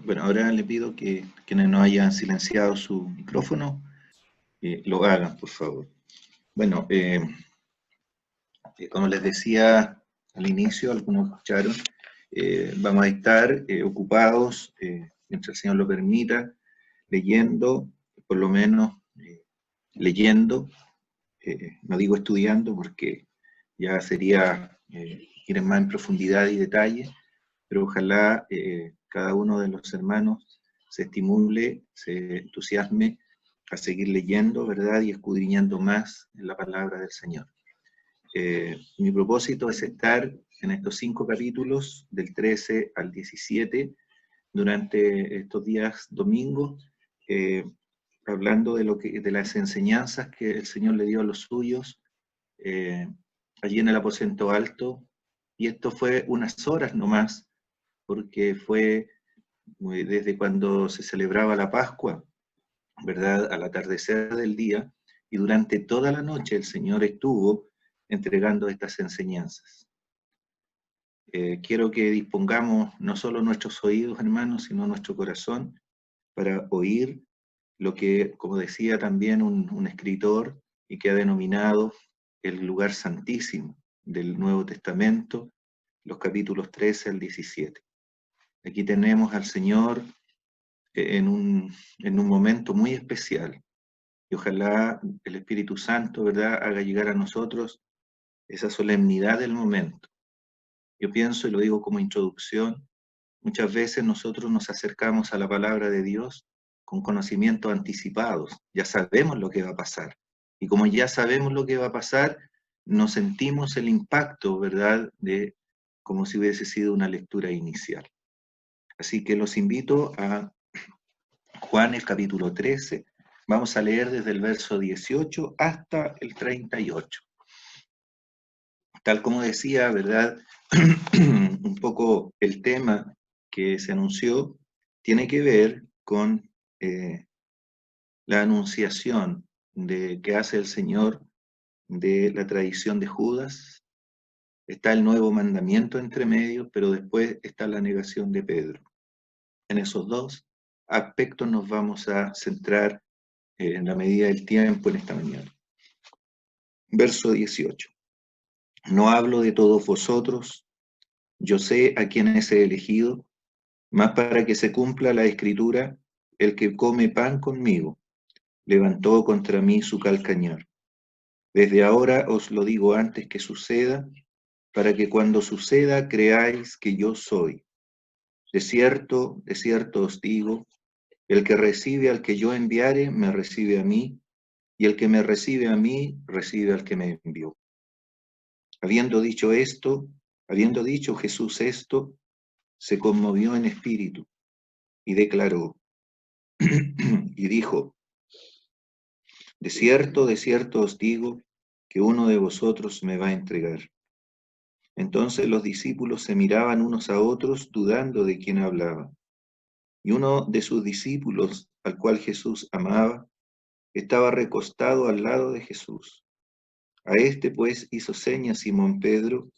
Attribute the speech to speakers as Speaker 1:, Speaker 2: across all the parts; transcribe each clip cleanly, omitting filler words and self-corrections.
Speaker 1: Bueno, ahora le pido que quienes no hayan silenciado su micrófono lo hagan, por favor. Bueno, como les decía al inicio, algunos escucharon, vamos a estar ocupados, mientras el Señor lo permita, leyendo, por lo menos leyendo, no digo estudiando porque ya sería ir más en profundidad y detalle, pero ojalá cada uno de los hermanos se estimule, se entusiasme a seguir leyendo, ¿verdad? Y escudriñando más en la palabra del Señor. Mi propósito es estar en estos 5 capítulos, del 13 al 17, durante estos días domingos, hablando de las enseñanzas que el Señor le dio a los suyos, eh, allí en el aposento alto, y esto fue unas horas nomás, porque fue desde cuando se celebraba la Pascua, ¿verdad? Al atardecer del día, y durante toda la noche el Señor estuvo entregando estas enseñanzas. Quiero que dispongamos no solo nuestros oídos, hermanos, sino nuestro corazón para oír lo que, como decía también un escritor, y que ha denominado el lugar santísimo del Nuevo Testamento, los capítulos 13 al 17. Aquí tenemos al Señor en un momento muy especial, y ojalá el Espíritu Santo, ¿verdad?, haga llegar a nosotros esa solemnidad del momento. Yo pienso, y lo digo como introducción, muchas veces nosotros nos acercamos a la palabra de Dios con conocimientos anticipados, ya sabemos lo que va a pasar, y como ya sabemos lo que va a pasar, no sentimos el impacto, ¿verdad?, de como si hubiese sido una lectura inicial. Así que los invito a Juan, el capítulo 13, vamos a leer desde el verso 18 hasta el 38. Tal como decía, ¿verdad? Un poco el tema que se anunció tiene que ver con la anunciación que hace el Señor de la tradición de Judas. Está el nuevo mandamiento entre medio, pero después está la negación de Pedro. En esos dos aspectos nos vamos a centrar en la medida del tiempo en esta mañana. Verso 18. No hablo de todos vosotros, yo sé a quienes he elegido, mas para que se cumpla la escritura, el que come pan conmigo, levantó contra mí su calcañar. Desde ahora os lo digo antes que suceda, para que cuando suceda creáis que yo soy. De cierto os digo, el que recibe al que yo enviare, me recibe a mí, y el que me recibe a mí, recibe al que me envió. Habiendo dicho esto, habiendo dicho Jesús esto, se conmovió en espíritu y declaró, y dijo, de cierto os digo, que uno de vosotros me va a entregar. Entonces los discípulos se miraban unos a otros, dudando de quién hablaba. Y uno de sus discípulos, al cual Jesús amaba, estaba recostado al lado de Jesús. A este pues hizo señas Simón Pedro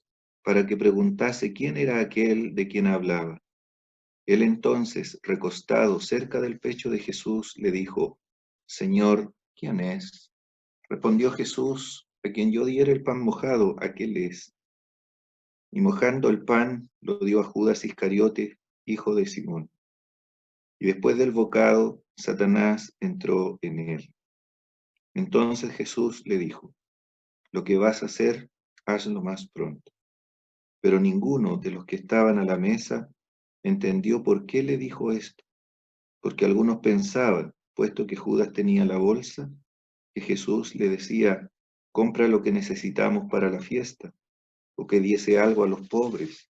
Speaker 1: para que preguntase quién era aquel de quien hablaba. Él entonces, recostado cerca del pecho de Jesús, le dijo, Señor, ¿quién es? Respondió Jesús, a quien yo diera el pan mojado, aquel es. Y mojando el pan, lo dio a Judas Iscariote, hijo de Simón. Y después del bocado, Satanás entró en él. Entonces Jesús le dijo, lo que vas a hacer, hazlo más pronto. Pero ninguno de los que estaban a la mesa entendió por qué le dijo esto, porque algunos pensaban, puesto que Judas tenía la bolsa, que Jesús le decía, compra lo que necesitamos para la fiesta, o que diese algo a los pobres.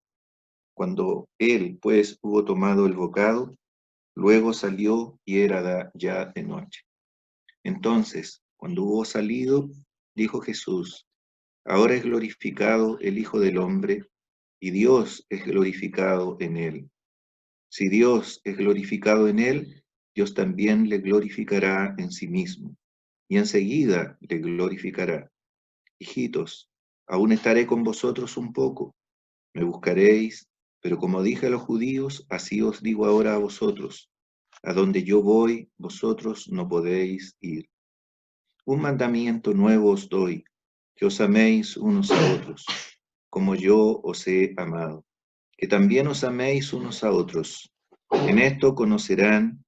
Speaker 1: Cuando él, pues, hubo tomado el bocado, luego salió y era ya de noche. Entonces, cuando hubo salido, dijo Jesús, ahora es glorificado el Hijo del Hombre, y Dios es glorificado en él. Si Dios es glorificado en él, Dios también le glorificará en sí mismo, y enseguida le glorificará. Hijitos, aún estaré con vosotros un poco, me buscaréis, Pero como dije a los judíos, así os digo ahora a vosotros, a donde yo voy, vosotros no podéis ir. Un mandamiento nuevo os doy, que os améis unos a otros, como yo os he amado, que también os améis unos a otros. En esto conocerán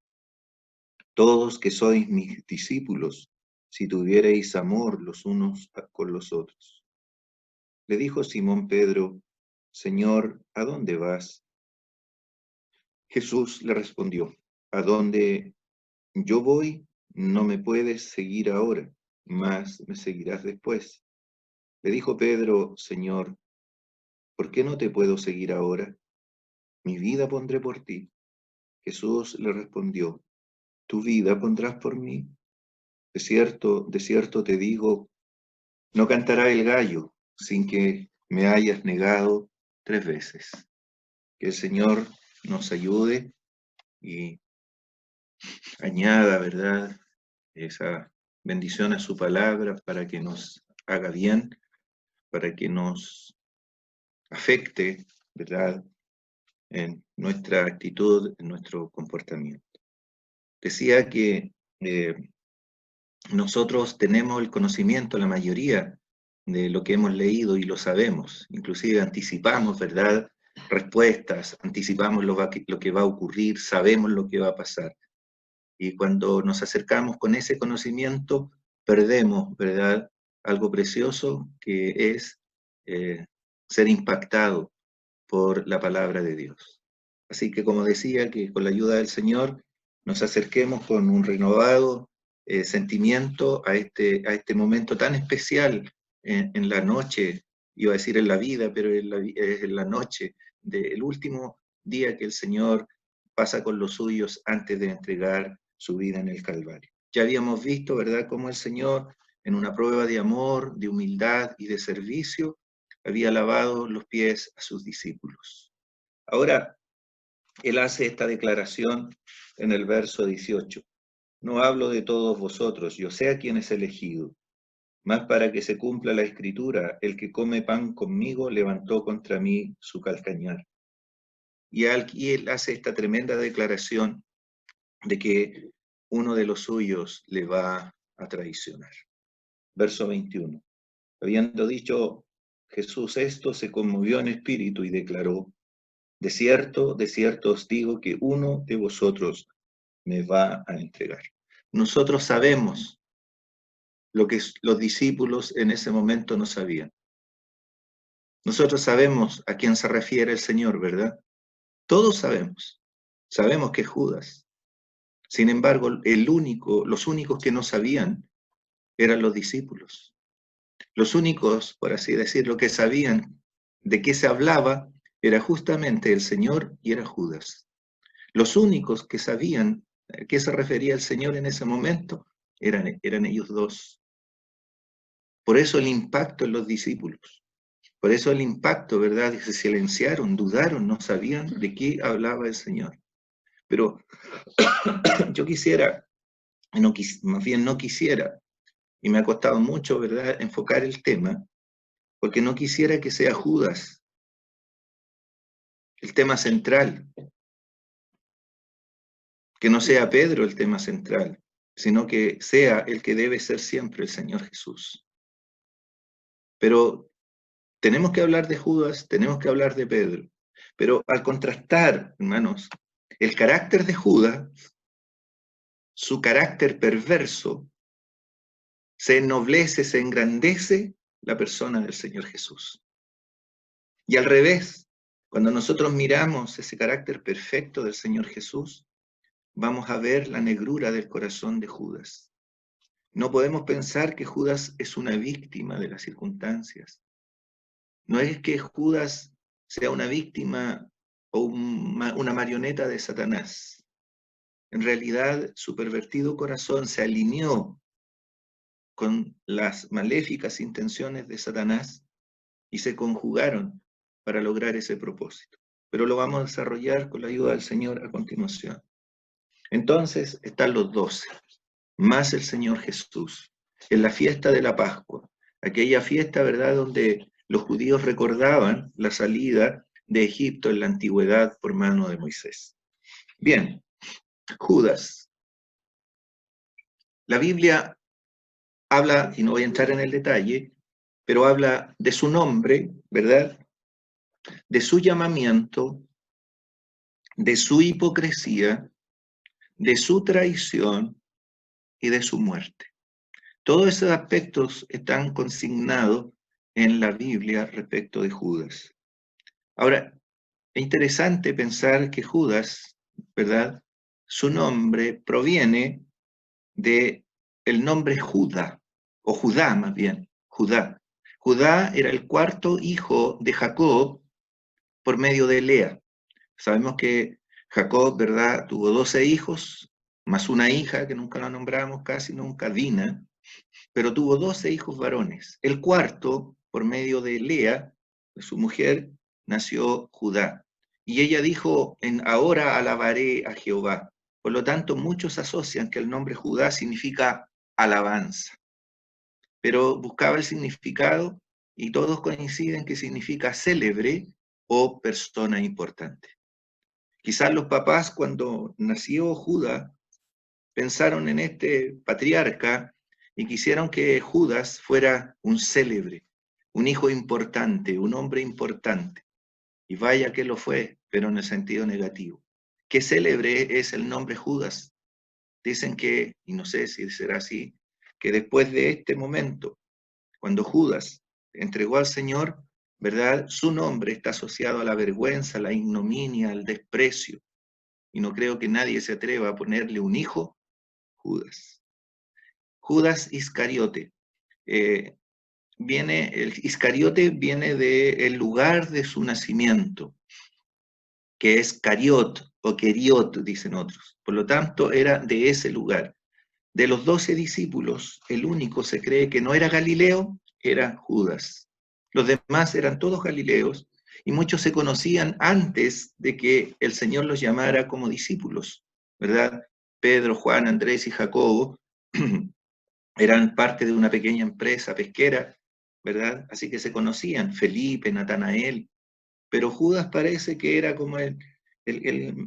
Speaker 1: todos que sois mis discípulos, si tuviereis amor los unos con los otros. Le dijo Simón Pedro, Señor, ¿a dónde vas? Jesús le respondió, a donde yo voy, no me puedes seguir ahora, mas me seguirás después. Le dijo Pedro, Señor, ¿por qué no te puedo seguir ahora? Mi vida pondré por ti. Jesús le respondió, ¿tu vida pondrás por mí? De cierto te digo, no cantará el gallo sin que me hayas negado 3 veces. Que el Señor nos ayude y añada, ¿verdad?, esa bendición a su palabra para que nos haga bien, para que nos afecte, ¿verdad?, en nuestra actitud, en nuestro comportamiento. Decía que nosotros tenemos el conocimiento, la mayoría de lo que hemos leído y lo sabemos, inclusive anticipamos, ¿verdad?, respuestas, anticipamos lo que va a ocurrir, sabemos lo que va a pasar. Y cuando nos acercamos con ese conocimiento, perdemos, ¿verdad?, algo precioso que es ser impactado por la palabra de Dios. Así que, como decía, que con la ayuda del Señor nos acerquemos con un renovado sentimiento a este momento tan especial en la noche, iba a decir en la vida, pero es en la noche del último día que el Señor pasa con los suyos antes de entregar su vida en el Calvario. Ya habíamos visto, ¿verdad?, cómo el Señor, en una prueba de amor, de humildad y de servicio, había lavado los pies a sus discípulos. Ahora, Él hace esta declaración en el verso 18. No hablo de todos vosotros, yo sé a quién es elegido, mas para que se cumpla la escritura, el que come pan conmigo levantó contra mí su calcañar. Y Él hace esta tremenda declaración de que uno de los suyos le va a traicionar. Verso 21. Habiendo dicho Jesús esto, se conmovió en espíritu y declaró, de cierto os digo que uno de vosotros me va a entregar. Nosotros sabemos lo que los discípulos en ese momento no sabían. Nosotros sabemos a quién se refiere el Señor, ¿verdad? Todos sabemos. Sabemos que es Judas. Sin embargo, los únicos que no sabían eran los discípulos. Los únicos, por así decirlo, que sabían de qué se hablaba era justamente el Señor y era Judas. Los únicos que sabían a qué se refería el Señor en ese momento eran ellos dos. Por eso el impacto en los discípulos. Por eso el impacto, ¿verdad? Se silenciaron, dudaron, no sabían de qué hablaba el Señor. Pero yo quisiera, más bien no quisiera, y me ha costado mucho, ¿verdad?, enfocar el tema, porque no quisiera que sea Judas el tema central, que no sea Pedro el tema central, sino que sea el que debe ser siempre el Señor Jesús. Pero tenemos que hablar de Judas, tenemos que hablar de Pedro, pero al contrastar, hermanos, el carácter de Judas, su carácter perverso, se ennoblece, se engrandece la persona del Señor Jesús. Y al revés, cuando nosotros miramos ese carácter perfecto del Señor Jesús, vamos a ver la negrura del corazón de Judas. No podemos pensar que Judas es una víctima de las circunstancias. No es que Judas sea una víctima o una marioneta de Satanás. En realidad, su pervertido corazón se alineó con las maléficas intenciones de Satanás y se conjugaron para lograr ese propósito. Pero lo vamos a desarrollar con la ayuda del Señor a continuación. Entonces están los 12, más el Señor Jesús, en la fiesta de la Pascua, aquella fiesta, ¿verdad?, donde los judíos recordaban la salida de Egipto en la antigüedad por mano de Moisés. Bien, Judas. La Biblia habla, y no voy a entrar en el detalle, pero habla de su nombre, ¿verdad? De su llamamiento, de su hipocresía, de su traición y de su muerte. Todos esos aspectos están consignados en la Biblia respecto de Judas. Ahora, es interesante pensar que Judas, ¿verdad? Su nombre proviene de el nombre Judá, o Judá más bien, Judá. Judá era el cuarto hijo de Jacob por medio de Lea. Sabemos que Jacob, ¿verdad? Tuvo 12 hijos, más una hija que nunca la nombramos casi nunca, Dina, pero tuvo 12 hijos varones. El cuarto, por medio de Lea, de su mujer, nació Judá. Y ella dijo, ahora alabaré a Jehová. Por lo tanto, muchos asocian que el nombre Judá significa alabanza. Pero buscaba el significado y todos coinciden que significa célebre o persona importante. Quizás los papás, cuando nació Judá, pensaron en este patriarca y quisieron que Judas fuera un célebre, un hijo importante, un hombre importante. Y vaya que lo fue, pero en el sentido negativo. Qué célebre es el nombre Judas. Dicen que, y no sé si será así, que después de este momento, cuando Judas entregó al Señor, ¿verdad? Su nombre está asociado a la vergüenza, a la ignominia, al desprecio. Y no creo que nadie se atreva a ponerle un hijo Judas. Judas Iscariote. El Iscariote viene del lugar de su nacimiento, que es Cariot o Queriot, dicen otros. Por lo tanto, era de ese lugar. De los 12 discípulos, el único se cree que no era Galileo, era Judas. Los demás eran todos galileos y muchos se conocían antes de que el Señor los llamara como discípulos, ¿verdad? Pedro, Juan, Andrés y Jacobo eran parte de una pequeña empresa pesquera, ¿verdad? Así que se conocían, Felipe, Natanael, pero Judas parece que era como el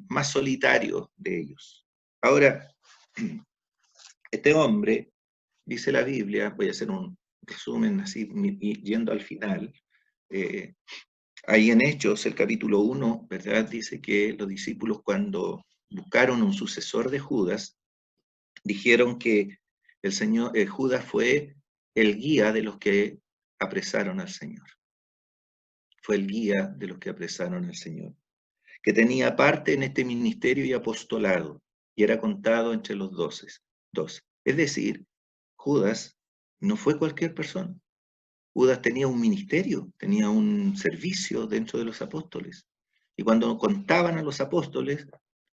Speaker 1: más solitario de ellos. Ahora, este hombre, dice la Biblia, voy a hacer un resumen así, yendo al final, ahí en Hechos, el capítulo 1, ¿verdad? Dice que los discípulos cuando buscaron un sucesor de Judas, dijeron que el Señor, Judas fue el guía de los que apresaron al Señor. Fue el guía de los que apresaron al Señor, que tenía parte en este ministerio y apostolado, y era contado entre los 12. Es decir, Judas no fue cualquier persona. Judas tenía un ministerio, tenía un servicio dentro de los apóstoles. Y cuando contaban a los apóstoles,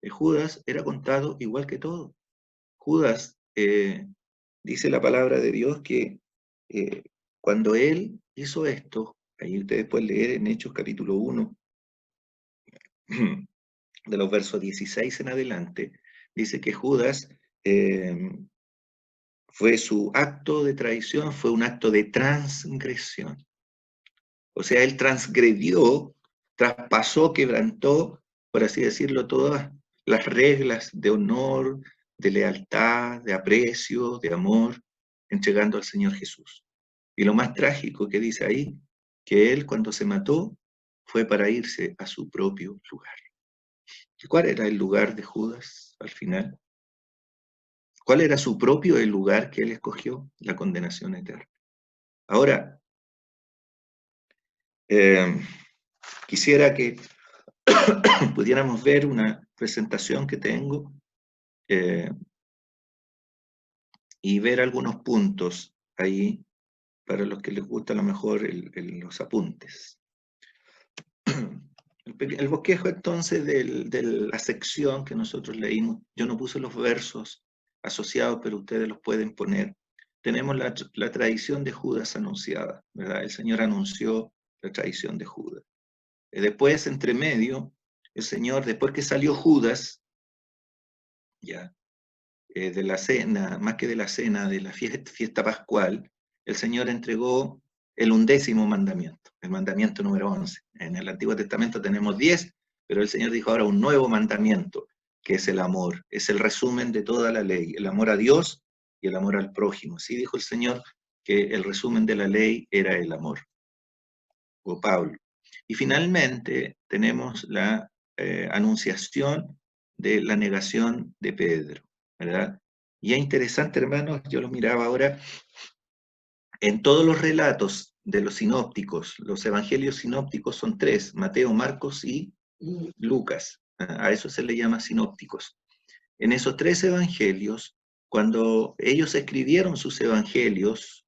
Speaker 1: Judas era contado igual que todos. Judas, dice la palabra de Dios que cuando él hizo esto, ahí ustedes pueden leer en Hechos capítulo 1, de los versos 16 en adelante, dice que Judas fue su acto de traición, fue un acto de transgresión. O sea, él transgredió, traspasó, quebrantó, por así decirlo, todas las reglas de honor, de lealtad, de aprecio, de amor, entregando al Señor Jesús. Y lo más trágico que dice ahí, que él cuando se mató fue para irse a su propio lugar. ¿Y cuál era el lugar de Judas al final? ¿Cuál era su propio el lugar que él escogió? La condenación eterna. Ahora, quisiera que pudiéramos ver una presentación que tengo y ver algunos puntos ahí para los que les gusta a lo mejor los apuntes. El bosquejo entonces de la sección que nosotros leímos, yo no puse los versos asociados, pero ustedes los pueden poner. Tenemos la traición de Judas anunciada, ¿verdad? El Señor anunció la traición de Judas. Después, entre medio, el Señor, después que salió Judas, ya, de la cena, más que de la cena, de la fiesta pascual, el Señor entregó el 11º mandamiento, el mandamiento número 11. En el Antiguo Testamento tenemos 10, pero el Señor dijo ahora un nuevo mandamiento, que es el amor. Es el resumen de toda la ley, el amor a Dios y el amor al prójimo. Sí dijo el Señor que el resumen de la ley era el amor, o Pablo. Y finalmente tenemos la anunciación de la negación de Pedro, ¿verdad? Y es interesante, hermanos, yo lo miraba ahora, en todos los relatos de los sinópticos, los evangelios sinópticos son 3, Mateo, Marcos y Lucas. A eso se le llama sinópticos. En esos 3 evangelios, cuando ellos escribieron sus evangelios,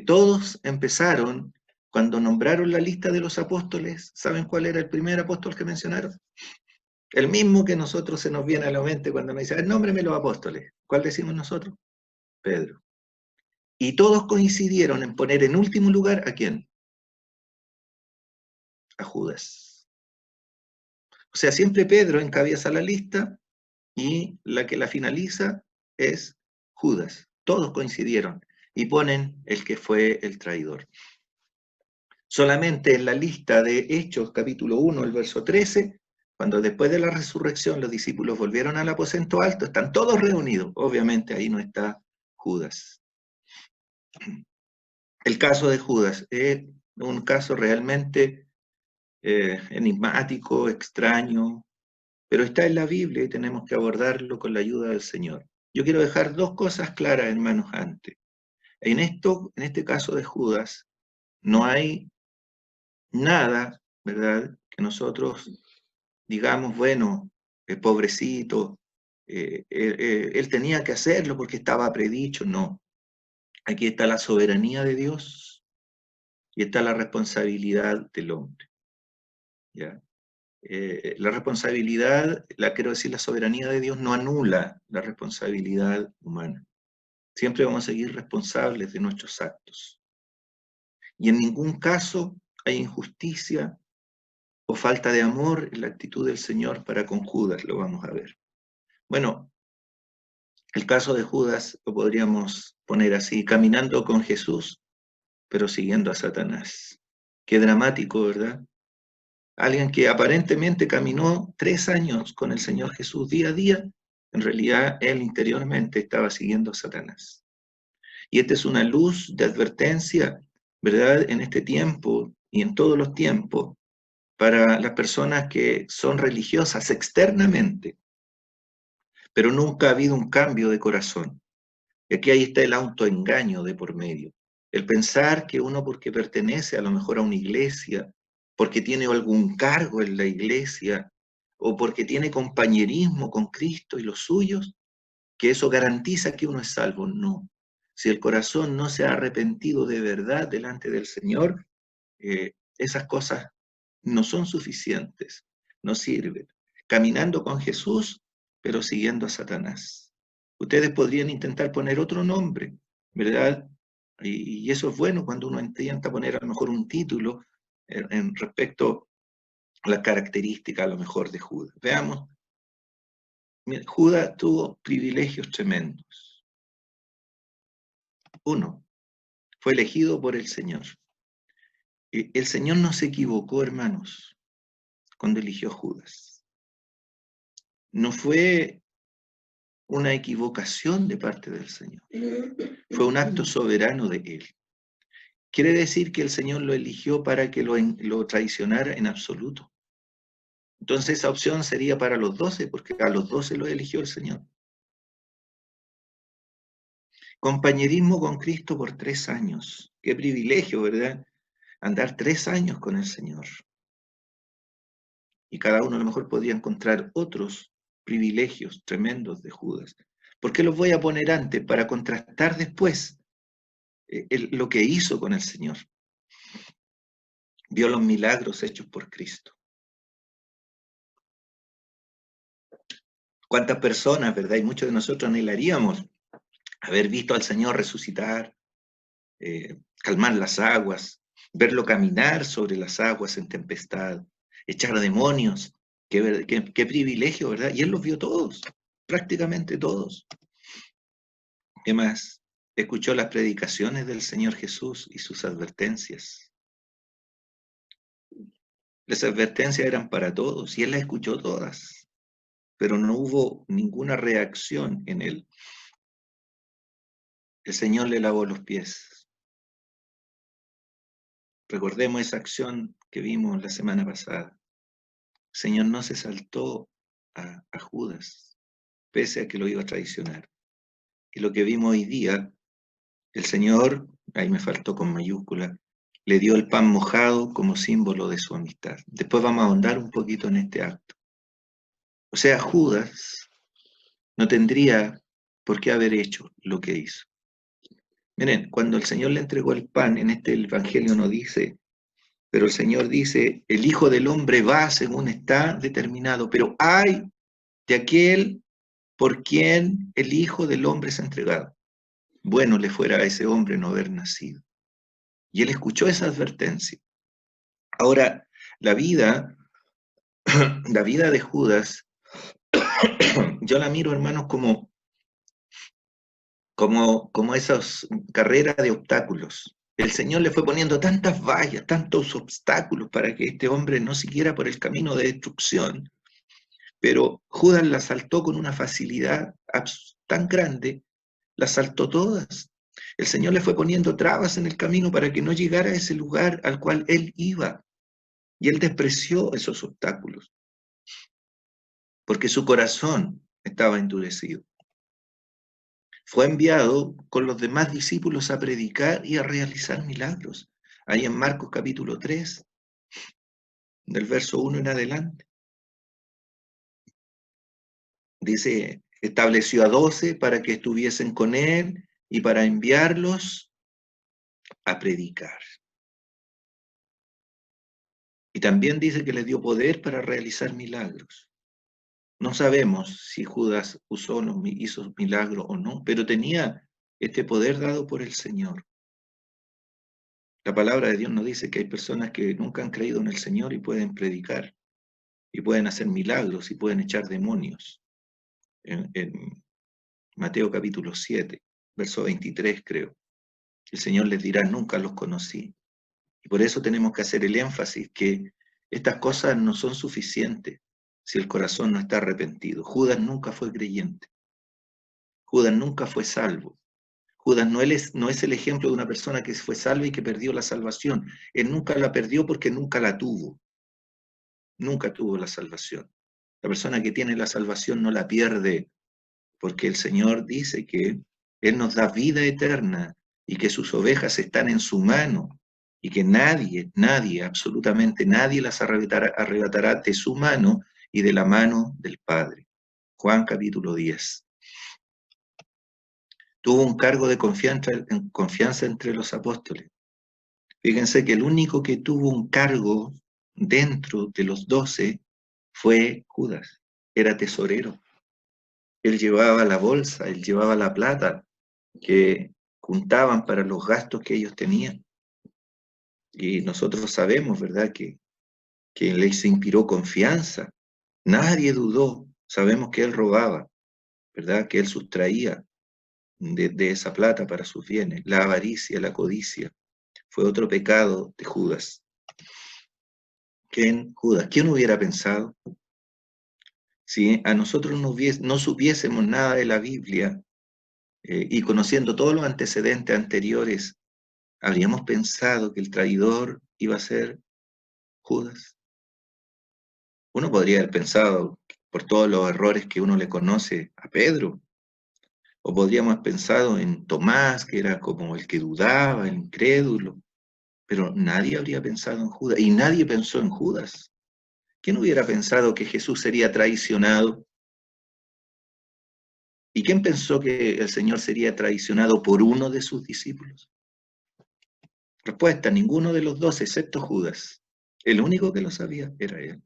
Speaker 1: todos empezaron, cuando nombraron la lista de los apóstoles, ¿saben cuál era el primer apóstol que mencionaron? El mismo que nosotros se nos viene a la mente cuando nos dice, nómbreme los apóstoles. ¿Cuál decimos nosotros? Pedro. Y todos coincidieron en poner en último lugar, ¿a quién? A Judas. O sea, siempre Pedro encabeza la lista y la que la finaliza es Judas. Todos coincidieron y ponen el que fue el traidor. Solamente en la lista de Hechos, capítulo 1, el verso 13, cuando después de la resurrección los discípulos volvieron al aposento alto, están todos reunidos. Obviamente ahí no está Judas. El caso de Judas es un caso realmente enigmático, extraño, pero está en la Biblia y tenemos que abordarlo con la ayuda del Señor. Yo quiero dejar 2 cosas claras, hermanos, antes. En este caso de Judas, no hay nada, ¿verdad?, que nosotros digamos, bueno, pobrecito, él tenía que hacerlo porque estaba predicho. No. Aquí está la soberanía de Dios y está la responsabilidad del hombre. ¿Ya? La responsabilidad, quiero decir, la soberanía de Dios no anula la responsabilidad humana. Siempre vamos a seguir responsables de nuestros actos. Y en ningún caso hay injusticia o falta de amor en la actitud del Señor para con Judas, lo vamos a ver. Bueno, el caso de Judas lo podríamos poner así, caminando con Jesús, pero siguiendo a Satanás. Qué dramático, ¿verdad? Alguien que aparentemente caminó 3 años con el Señor Jesús día a día, en realidad él interiormente estaba siguiendo a Satanás. Y esta es una luz de advertencia, ¿verdad?, en este tiempo y en todos los tiempos, para las personas que son religiosas externamente, pero nunca ha habido un cambio de corazón. Y aquí ahí está el autoengaño de por medio. El pensar que uno, porque pertenece a lo mejor a una iglesia, porque tiene algún cargo en la iglesia, o porque tiene compañerismo con Cristo y los suyos, que eso garantiza que uno es salvo. No. Si el corazón no se ha arrepentido de verdad delante del Señor, esas cosas no son suficientes, no sirven. Caminando con Jesús, pero siguiendo a Satanás. Ustedes podrían intentar poner otro nombre, ¿verdad? Y eso es bueno cuando uno intenta poner a lo mejor un título en respecto a las características a lo mejor de Judas. Veamos. Mira, Judas tuvo privilegios tremendos. 1, fue elegido por el Señor. El Señor no se equivocó, hermanos, cuando eligió a Judas. No fue una equivocación de parte del Señor. Fue un acto soberano de Él. Quiere decir que el Señor lo eligió para que lo traicionara en absoluto. Entonces esa opción sería para los 12, porque a los 12 lo eligió el Señor. Compañerismo con Cristo por 3 años. Qué privilegio, ¿verdad? Andar 3 años con el Señor. Y cada uno a lo mejor podría encontrar otros privilegios tremendos de Judas. ¿Por qué los voy a poner antes? Para contrastar después lo que hizo con el Señor. Vio los milagros hechos por Cristo. ¿Cuántas personas, verdad? Y muchos de nosotros anhelaríamos haber visto al Señor resucitar, calmar las aguas, verlo caminar sobre las aguas en tempestad, echar demonios. Qué privilegio, ¿verdad? Y Él los vio todos, prácticamente todos. ¿Qué más? escuchó las predicaciones del Señor Jesús y sus advertencias. Las advertencias eran para todos y él las escuchó todas, pero no hubo ninguna reacción en él. El Señor le lavó los pies. Recordemos esa acción que vimos la semana pasada. El Señor no se saltó a Judas, pese a que lo iba a traicionar. Y lo que vimos hoy día, el Señor, ahí me faltó con mayúscula, le dio el pan mojado como símbolo de su amistad. Después vamos a ahondar un poquito en este acto. O sea, Judas no tendría por qué haber hecho lo que hizo. Miren, cuando el Señor le entregó el pan, en este evangelio no dice, pero el Señor dice, el Hijo del Hombre va según está determinado, pero ay de aquel por quien el Hijo del Hombre es entregado. Bueno le fuera a ese hombre no haber nacido. Y él escuchó esa advertencia. Ahora, la vida, la vida de Judas, yo la miro, hermanos, como esas carreras de obstáculos. El Señor le fue poniendo tantas vallas, tantos obstáculos para que este hombre no siguiera por el camino de destrucción, pero Judas las saltó con una facilidad tan grande, las saltó todas. El Señor le fue poniendo trabas en el camino para que no llegara a ese lugar al cual él iba, y él despreció esos obstáculos, porque su corazón estaba endurecido. Fue enviado con los demás discípulos a predicar y a realizar milagros. Ahí en Marcos capítulo 3, del verso 1 en adelante. Dice, estableció a 12 para que estuviesen con él y para enviarlos a predicar. Y también dice que les dio poder para realizar milagros. No sabemos si Judas hizo milagros o no, pero tenía este poder dado por el Señor. La palabra de Dios nos dice que hay personas que nunca han creído en el Señor y pueden predicar, y pueden hacer milagros, y pueden echar demonios. En Mateo capítulo 7, verso 23 creo. El Señor les dirá, nunca los conocí. Y por eso tenemos que hacer el énfasis que estas cosas no son suficientes si el corazón no está arrepentido. Judas nunca fue creyente. Judas nunca fue salvo. Judas no es el ejemplo de una persona que fue salva y que perdió la salvación. Él nunca la perdió porque nunca la tuvo. Nunca tuvo la salvación. La persona que tiene la salvación no la pierde, porque el Señor dice que Él nos da vida eterna y que sus ovejas están en su mano y que nadie, absolutamente nadie las arrebatará de su mano y de la mano del Padre. Juan capítulo 10. Tuvo un cargo de confianza entre los apóstoles. Fíjense que el único que tuvo un cargo dentro de los 12 fue Judas. Era tesorero. Él llevaba la bolsa, él llevaba la plata que juntaban para los gastos que ellos tenían. Y nosotros sabemos, ¿verdad?, que les inspiró confianza. Nadie dudó. Sabemos que él robaba, ¿verdad?, que él sustraía de esa plata para sus bienes. La avaricia, la codicia, fue otro pecado de Judas. Judas, ¿quién hubiera pensado? Si a nosotros no supiésemos nada de la Biblia y conociendo todos los antecedentes anteriores, ¿habríamos pensado que el traidor iba a ser Judas? Uno podría haber pensado, por todos los errores que uno le conoce, a Pedro, o podríamos haber pensado en Tomás, que era como el que dudaba, el incrédulo, pero nadie habría pensado en Judas, y nadie pensó en Judas. ¿Quién hubiera pensado que Jesús sería traicionado? ¿Y quién pensó que el Señor sería traicionado por uno de sus discípulos? Respuesta, ninguno de los 12, excepto Judas. El único que lo sabía era él.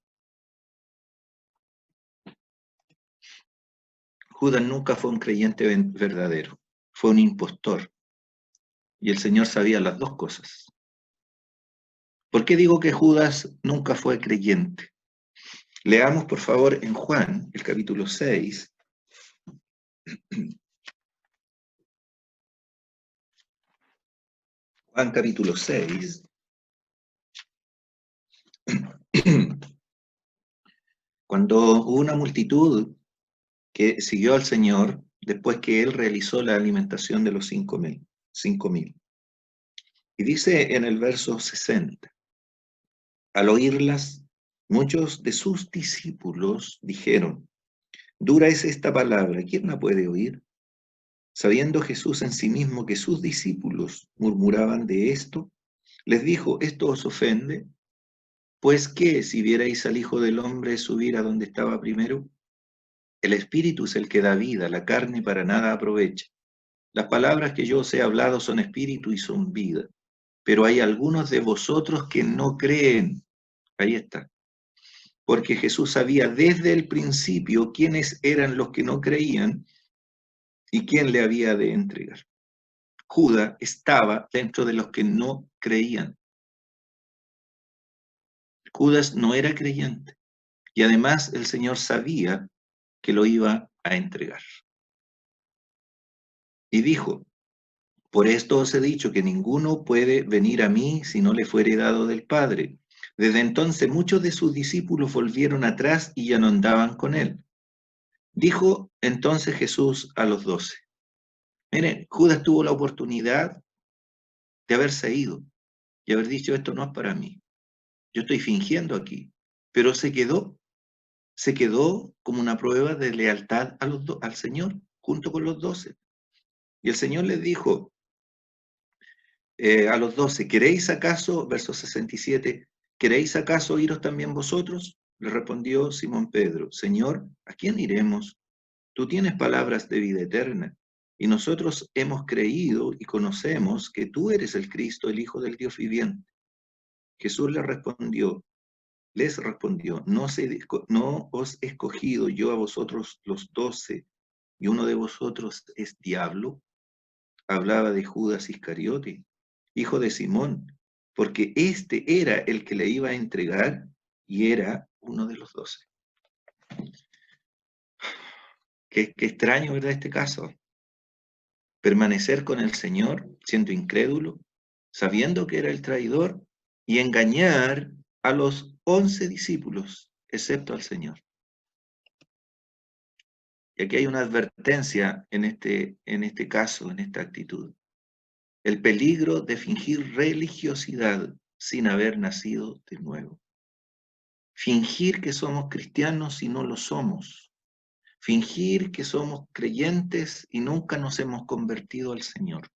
Speaker 1: Judas nunca fue un creyente verdadero, fue un impostor. Y el Señor sabía las dos cosas. ¿Por qué digo que Judas nunca fue creyente? Leamos, por favor, en Juan, el capítulo 6. Juan capítulo 6. Cuando hubo una multitud que siguió al Señor después que Él realizó la alimentación de los 5.000. Y dice en el verso 60, al oírlas, muchos de sus discípulos dijeron, dura es esta palabra, ¿quién la puede oír? Sabiendo Jesús en sí mismo que sus discípulos murmuraban de esto, les dijo, ¿esto os ofende? Pues qué si vierais al Hijo del Hombre subir a donde estaba primero. El Espíritu es el que da vida, la carne para nada aprovecha. Las palabras que yo os he hablado son espíritu y son vida. Pero hay algunos de vosotros que no creen. Ahí está. Porque Jesús sabía desde el principio quiénes eran los que no creían y quién le había de entregar. Judas estaba dentro de los que no creían. Judas no era creyente. Y además el Señor sabía que lo iba a entregar. Y dijo, por esto os he dicho que ninguno puede venir a mí si no le fuere dado del Padre. Desde entonces muchos de sus discípulos volvieron atrás y ya no andaban con él. Dijo entonces Jesús a los 12. Miren, Judas tuvo la oportunidad de haberse ido y haber dicho, esto no es para mí. Yo estoy fingiendo aquí. Pero se quedó como una prueba de lealtad al Señor, junto con los 12. Y el Señor les dijo a los 12, ¿queréis acaso, verso 67, ¿queréis acaso iros también vosotros? Le respondió Simón Pedro, Señor, ¿a quién iremos? Tú tienes palabras de vida eterna, y nosotros hemos creído y conocemos que tú eres el Cristo, el Hijo del Dios viviente. Jesús les respondió, no os he escogido yo a vosotros los 12, y uno de vosotros es diablo. Hablaba de Judas Iscariote, hijo de Simón, porque este era el que le iba a entregar y era uno de los 12. Qué extraño, ¿verdad? Este caso. Permanecer con el Señor siendo incrédulo, sabiendo que era el traidor y engañar a los 11 discípulos, excepto al Señor. Y aquí hay una advertencia en este caso, en esta actitud. El peligro de fingir religiosidad sin haber nacido de nuevo. Fingir que somos cristianos y no lo somos. Fingir que somos creyentes y nunca nos hemos convertido al Señor.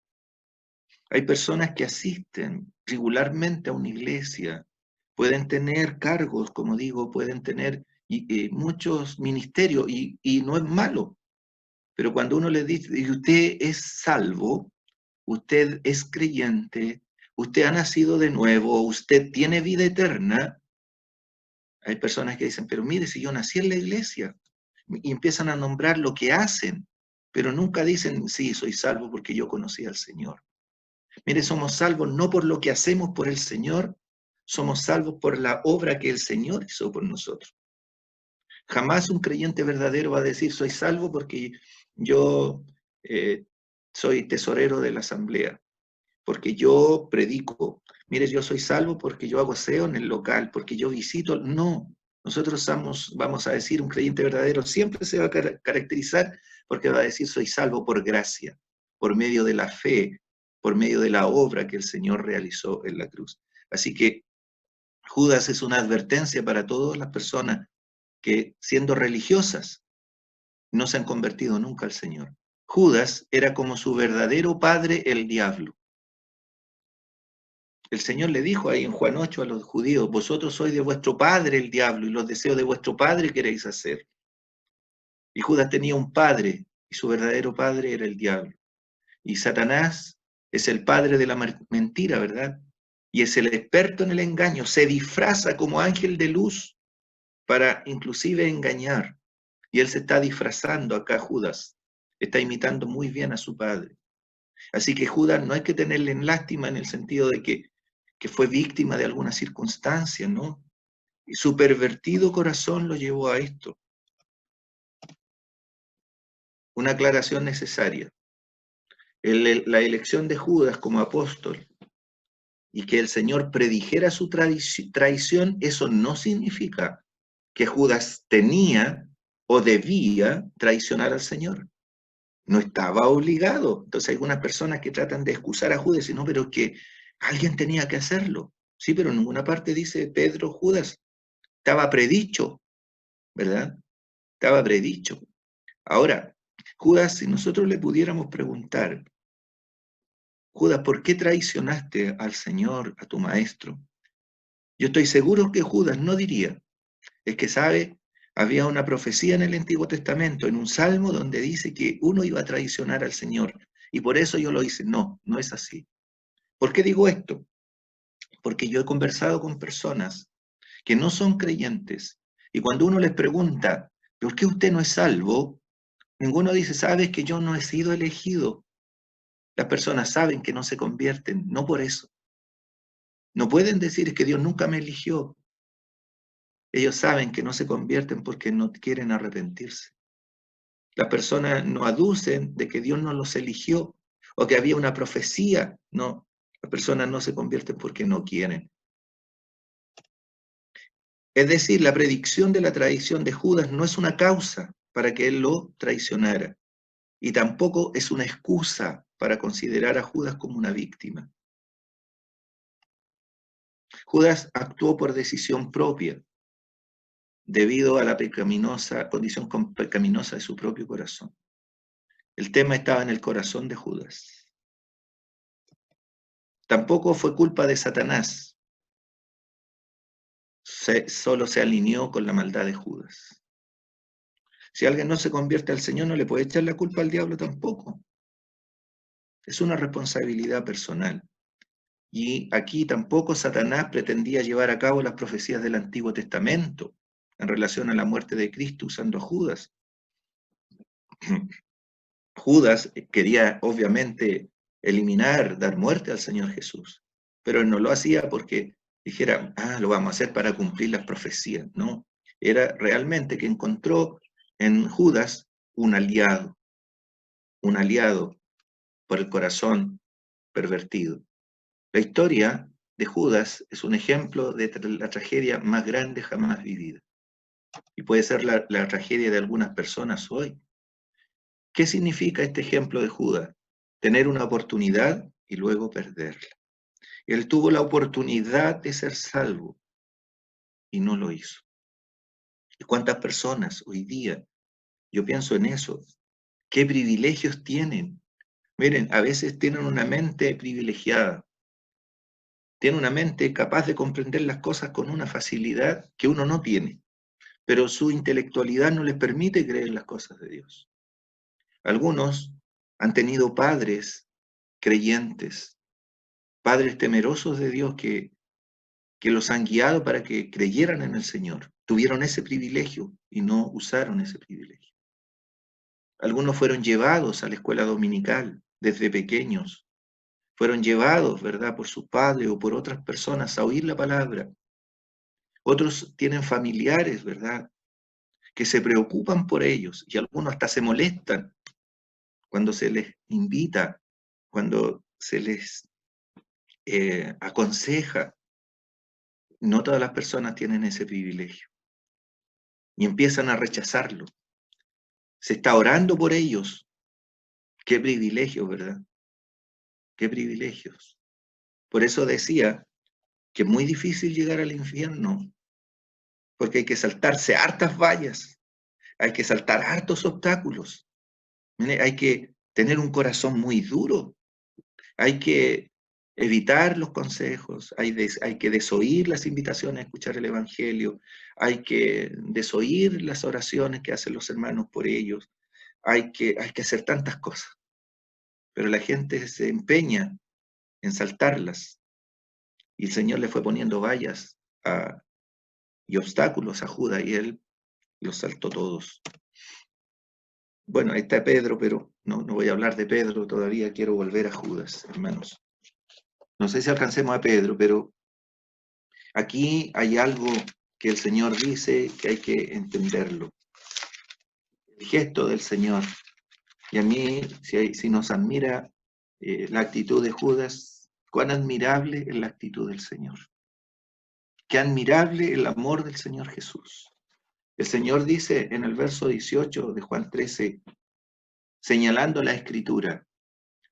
Speaker 1: Hay personas que asisten regularmente a una iglesia, pueden tener cargos, como digo, pueden tener muchos ministerios y no es malo. Pero cuando uno le dice, y usted es salvo, usted es creyente, usted ha nacido de nuevo, usted tiene vida eterna, hay personas que dicen, pero mire, si yo nací en la iglesia, y empiezan a nombrar lo que hacen, pero nunca dicen, sí, soy salvo porque yo conocí al Señor. Mire, somos salvos no por lo que hacemos por el Señor, somos salvos por la obra que el Señor hizo por nosotros. Jamás un creyente verdadero va a decir, soy salvo porque yo soy tesorero de la asamblea, porque yo predico. Mire, yo soy salvo porque yo hago aseo en el local, porque yo visito. No, nosotros vamos a decir, un creyente verdadero siempre se va a caracterizar porque va a decir, soy salvo por gracia, por medio de la fe, por medio de la obra que el Señor realizó en la cruz. Así que Judas es una advertencia para todas las personas que, siendo religiosas, no se han convertido nunca al Señor. Judas era como su verdadero padre, el diablo. El Señor le dijo ahí en Juan 8 a los judíos, vosotros sois de vuestro padre el diablo y los deseos de vuestro padre queréis hacer. Y Judas tenía un padre y su verdadero padre era el diablo. Y Satanás es el padre de la mentira, ¿verdad? Y es el experto en el engaño. Se disfraza como ángel de luz para inclusive engañar. Y él se está disfrazando acá, Judas. Está imitando muy bien a su padre. Así que Judas no hay que tenerle en lástima en el sentido de que fue víctima de alguna circunstancia, ¿no? Y su pervertido corazón lo llevó a esto. Una aclaración necesaria. La elección de Judas como apóstol y que el Señor predijera su traición, eso no significa que Judas tenía o debía traicionar al Señor. No estaba obligado. Entonces hay algunas personas que tratan de excusar a Judas y dicen, no, pero que alguien tenía que hacerlo. Sí, pero en ninguna parte dice Pedro, Judas. Estaba predicho, ¿verdad? Estaba predicho. Ahora, Judas, si nosotros le pudiéramos preguntar, Judas, ¿por qué traicionaste al Señor, a tu maestro? Yo estoy seguro que Judas no diría, es que sabe, había una profecía en el Antiguo Testamento, en un salmo donde dice que uno iba a traicionar al Señor, y por eso yo lo hice. No, no es así. ¿Por qué digo esto? Porque yo he conversado con personas que no son creyentes, y cuando uno les pregunta, ¿por qué usted no es salvo? Ninguno dice, sabes que yo no he sido elegido. Las personas saben que no se convierten, no por eso. No pueden decir que Dios nunca me eligió. Ellos saben que no se convierten porque no quieren arrepentirse. Las personas no aducen de que Dios no los eligió o que había una profecía. No, las personas no se convierten porque no quieren. Es decir, la predicción de la traición de Judas no es una causa para que él lo traicionara y tampoco es una excusa para considerar a Judas como una víctima. Judas actuó por decisión propia, debido a la condición pecaminosa de su propio corazón. El tema estaba en el corazón de Judas. Tampoco fue culpa de Satanás, solo se alineó con la maldad de Judas. Si alguien no se convierte al Señor, no le puede echar la culpa al diablo tampoco. Es una responsabilidad personal. Y aquí tampoco Satanás pretendía llevar a cabo las profecías del Antiguo Testamento en relación a la muerte de Cristo usando a Judas. Judas quería obviamente eliminar, dar muerte al Señor Jesús, pero él no lo hacía porque dijera, lo vamos a hacer para cumplir las profecías. No, era realmente que encontró en Judas un aliado por el corazón pervertido. La historia de Judas es un ejemplo de la tragedia más grande jamás vivida. Y puede ser la tragedia de algunas personas hoy. ¿Qué significa este ejemplo de Judas? Tener una oportunidad y luego perderla. Él tuvo la oportunidad de ser salvo y no lo hizo. ¿Y cuántas personas hoy día? Yo pienso en eso. ¿Qué privilegios tienen? Miren, a veces tienen una mente privilegiada. Tienen una mente capaz de comprender las cosas con una facilidad que uno no tiene. Pero su intelectualidad no les permite creer las cosas de Dios. Algunos han tenido padres creyentes, padres temerosos de Dios que los han guiado para que creyeran en el Señor. Tuvieron ese privilegio y no usaron ese privilegio. Algunos fueron llevados a la escuela dominical desde pequeños. Fueron llevados, ¿verdad?, por su padre o por otras personas a oír la palabra. Otros tienen familiares, ¿verdad?, que se preocupan por ellos y algunos hasta se molestan cuando se les invita, cuando se les aconseja. No todas las personas tienen ese privilegio y empiezan a rechazarlo. Se está orando por ellos. Qué privilegio, ¿verdad? Qué privilegios. Por eso decía que es muy difícil llegar al infierno, porque hay que saltarse hartas vallas, hay que saltar hartos obstáculos. Mire, hay que tener un corazón muy duro, hay que evitar los consejos, hay que desoír las invitaciones a escuchar el Evangelio, hay que desoír las oraciones que hacen los hermanos por ellos, hay que hacer tantas cosas. Pero la gente se empeña en saltarlas y el Señor le fue poniendo vallas y obstáculos a Judas y él los saltó todos. Bueno, ahí está Pedro, pero no voy a hablar de Pedro todavía, quiero volver a Judas, hermanos. No sé si alcancemos a Pedro, pero aquí hay algo que el Señor dice que hay que entenderlo. El gesto del Señor. Y a mí, si nos admira la actitud de Judas, Cuán admirable es la actitud del Señor. Qué admirable el amor del Señor Jesús. El Señor dice en el verso 18 de Juan 13, señalando la Escritura,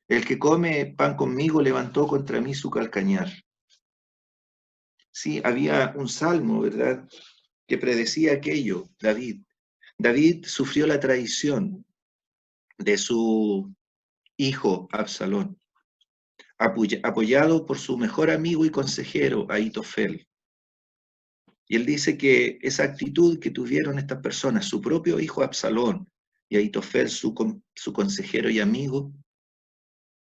Speaker 1: el que come pan conmigo levantó contra mí su calcañar. Sí, había un salmo, ¿verdad?, que predecía aquello, David. David sufrió la traición de su hijo Absalón, apoyado por su mejor amigo y consejero, Ahitofel. Y él dice que esa actitud que tuvieron estas personas, su propio hijo Absalón y Ahitofel, su consejero y amigo,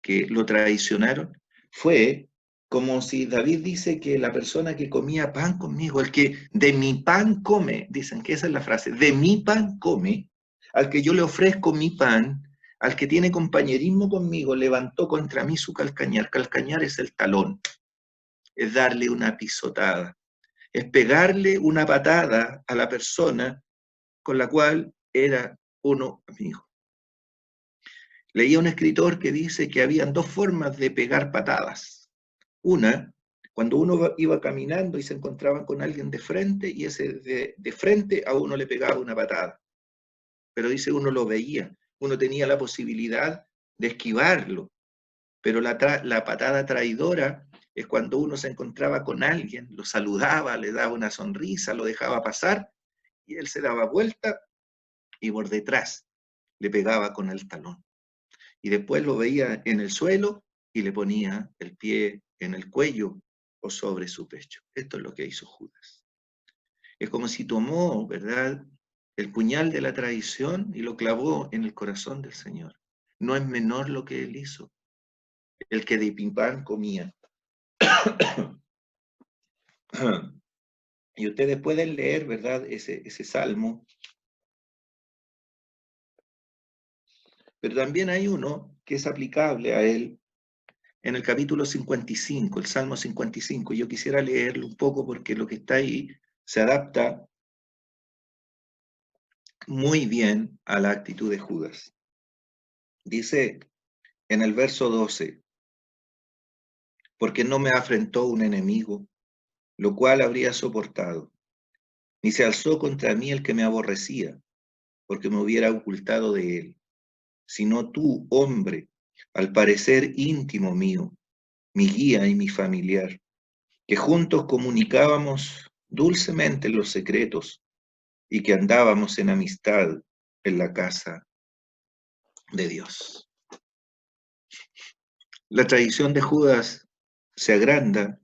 Speaker 1: que lo traicionaron, fue como si David dice que la persona que comía pan conmigo, el que de mi pan come, dicen que esa es la frase, de mi pan come, al que yo le ofrezco mi pan, al que tiene compañerismo conmigo, levantó contra mí su calcañar. Calcañar es el talón, es darle una pisotada, es pegarle una patada a la persona con la cual era uno amigo. Leía un escritor que dice que habían dos formas de pegar patadas. Una, cuando uno iba caminando y se encontraba con alguien de frente, y ese de frente a uno le pegaba una patada. Pero dice, uno lo veía, uno tenía la posibilidad de esquivarlo. Pero la patada traidora es cuando uno se encontraba con alguien, lo saludaba, le daba una sonrisa, lo dejaba pasar, y él se daba vuelta y por detrás le pegaba con el talón. Y después lo veía en el suelo y le ponía el pie en el cuello o sobre su pecho. Esto es lo que hizo Judas. Es como si tomó, ¿verdad?, el puñal de la traición y lo clavó en el corazón del Señor. No es menor lo que él hizo. El que de pan comía. Y ustedes pueden leer, ¿verdad?, ese salmo. Pero también hay uno que es aplicable a él en el capítulo 55, el Salmo 55. Yo quisiera leerlo un poco porque lo que está ahí se adapta muy bien a la actitud de Judas. Dice en el verso 12, porque no me afrentó un enemigo, lo cual habría soportado, ni se alzó contra mí el que me aborrecía, porque me hubiera ocultado de él, sino tú, hombre, al parecer íntimo mío, mi guía y mi familiar, que juntos comunicábamos dulcemente los secretos y que andábamos en amistad en la casa de Dios. La tradición de Judas se agranda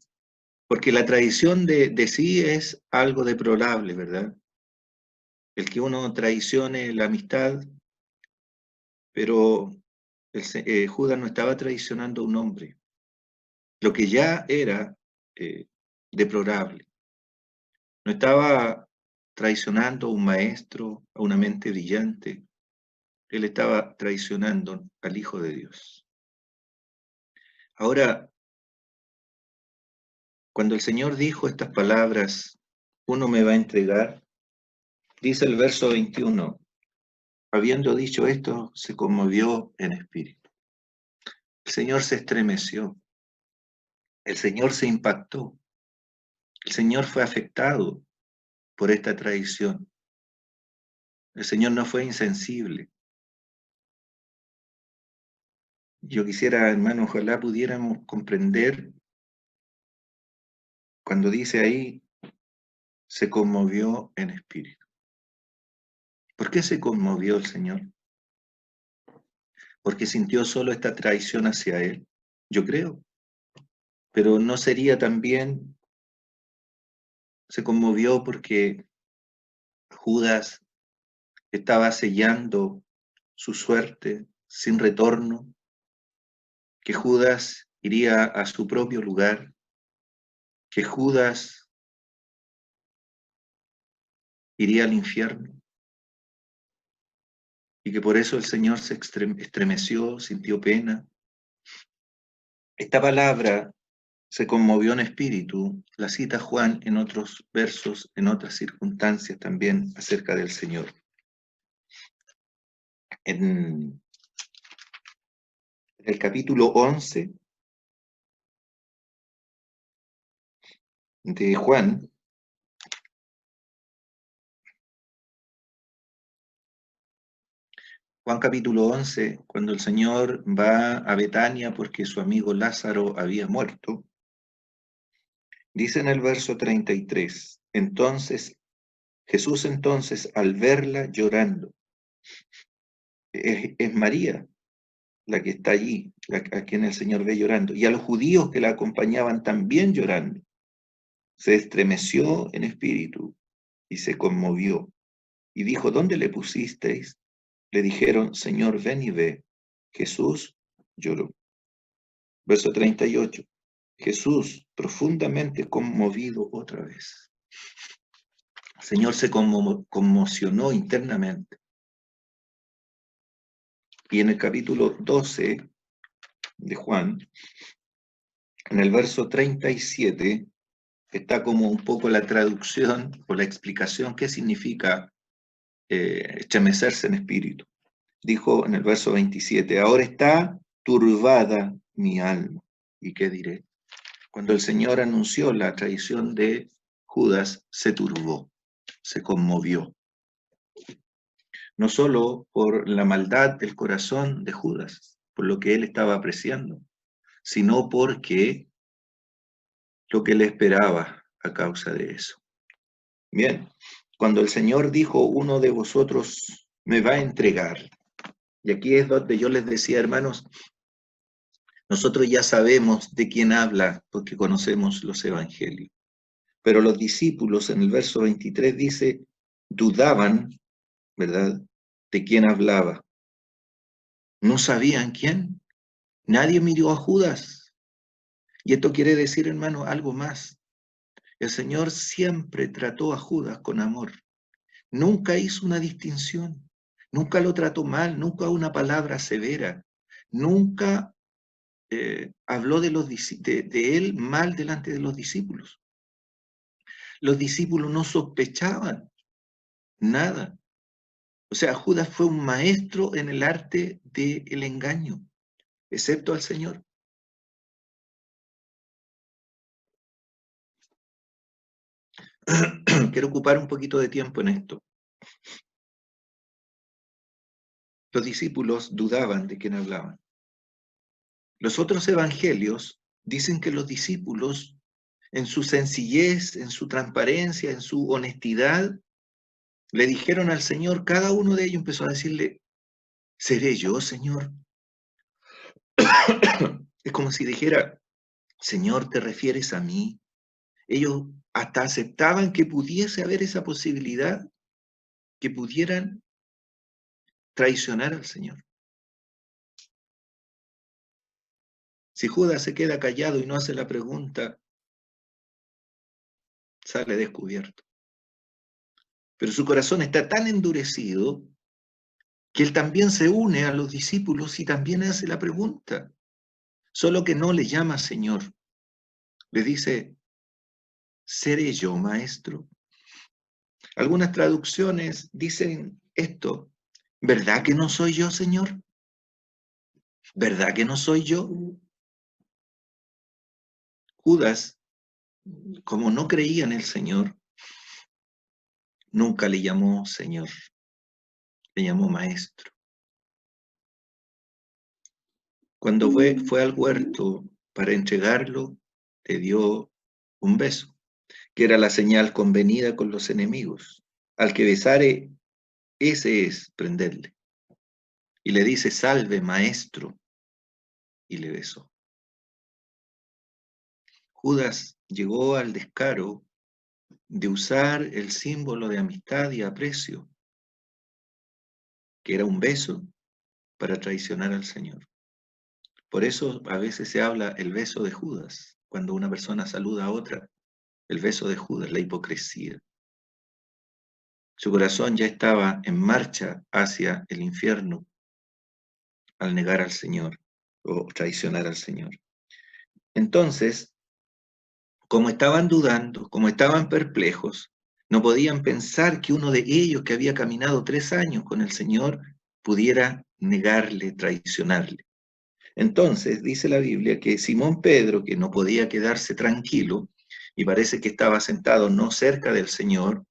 Speaker 1: porque la tradición de sí es algo deplorable, ¿verdad? El que uno traicione la amistad, pero Judas no estaba traicionando a un hombre, lo que ya era deplorable. No estaba traicionando a un maestro, a una mente brillante. Él estaba traicionando al Hijo de Dios. Ahora, cuando el Señor dijo estas palabras, uno me va a entregar, dice el verso 21, habiendo dicho esto, se conmovió en espíritu. El Señor se estremeció, el Señor se impactó, el Señor fue afectado por esta traición. El Señor no fue insensible. Yo quisiera, hermano, ojalá pudiéramos comprender cuando dice ahí, se conmovió en espíritu. ¿Por qué se conmovió el Señor? ¿Porque sintió solo esta traición hacia Él? Yo creo. Pero ¿no sería también, se conmovió porque Judas estaba sellando su suerte sin retorno, que Judas iría a su propio lugar, que Judas iría al infierno, y que por eso el Señor se estremeció, sintió pena? Esta palabra, se conmovió en espíritu, la cita Juan en otros versos, en otras circunstancias también acerca del Señor. En el capítulo 11 de Juan, Juan capítulo 11, cuando el Señor va a Betania porque su amigo Lázaro había muerto, dice en el verso 33, Jesús entonces al verla llorando, es María la que está allí, a quien el Señor ve llorando, y a los judíos que la acompañaban también llorando, se estremeció en espíritu y se conmovió, y dijo, ¿dónde le pusisteis? Le dijeron, Señor, ven y ve. Jesús lloró. Verso 38. Jesús, profundamente conmovido otra vez. El Señor se conmocionó internamente. Y en el capítulo 12 de Juan, en el verso 37, está como un poco la traducción o la explicación qué significa estremecerse en espíritu. Dijo en el verso 27, ahora está turbada mi alma. ¿Y qué diré? Cuando el Señor anunció la traición de Judas, se turbó, se conmovió. No solo por la maldad del corazón de Judas, por lo que él estaba apreciando, sino porque lo que le esperaba a causa de eso. Bien, cuando el Señor dijo, uno de vosotros me va a entregar, y aquí es donde yo les decía, hermanos, nosotros ya sabemos de quién habla porque conocemos los evangelios. Pero los discípulos en el verso 23 dice, dudaban, ¿verdad?, de quién hablaba. No sabían quién. Nadie miró a Judas. Y esto quiere decir, hermano, algo más. El Señor siempre trató a Judas con amor. Nunca hizo una distinción. Nunca lo trató mal, nunca una palabra severa. Nunca habló de él mal delante de los discípulos. Los discípulos no sospechaban nada. O sea, Judas fue un maestro en el arte del engaño, excepto al Señor. Quiero ocupar un poquito de tiempo en esto. Los discípulos dudaban de quién hablaban. Los otros evangelios dicen que los discípulos, en su sencillez, en su transparencia, en su honestidad, le dijeron al Señor, cada uno de ellos empezó a decirle, ¿seré yo, Señor? Es como si dijera, Señor, ¿te refieres a mí? Ellos hasta aceptaban que pudiese haber esa posibilidad, que pudieran traicionar al Señor. Si Judas se queda callado y no hace la pregunta, sale descubierto. Pero su corazón está tan endurecido que él también se une a los discípulos y también hace la pregunta, solo que no le llama Señor. Le dice, ¿seré yo, maestro? Algunas traducciones dicen esto, ¿verdad que no soy yo, Señor? ¿Verdad que no soy yo? Judas, como no creía en el Señor, nunca le llamó Señor, le llamó maestro. Cuando fue al huerto para entregarlo, le dio un beso, que era la señal convenida con los enemigos. Al que besare, ese es prenderle. Y le dice, salve, maestro, y le besó. Judas llegó al descaro de usar el símbolo de amistad y aprecio, que era un beso, para traicionar al Señor. Por eso a veces se habla el beso de Judas, cuando una persona saluda a otra, el beso de Judas, la hipocresía. Su corazón ya estaba en marcha hacia el infierno al negar al Señor o traicionar al Señor. Entonces, como estaban dudando, como estaban perplejos, no podían pensar que uno de ellos que había caminado 3 años con el Señor pudiera negarle, traicionarle. Entonces, dice la Biblia que Simón Pedro, que no podía quedarse tranquilo, y parece que estaba sentado no cerca del Señor.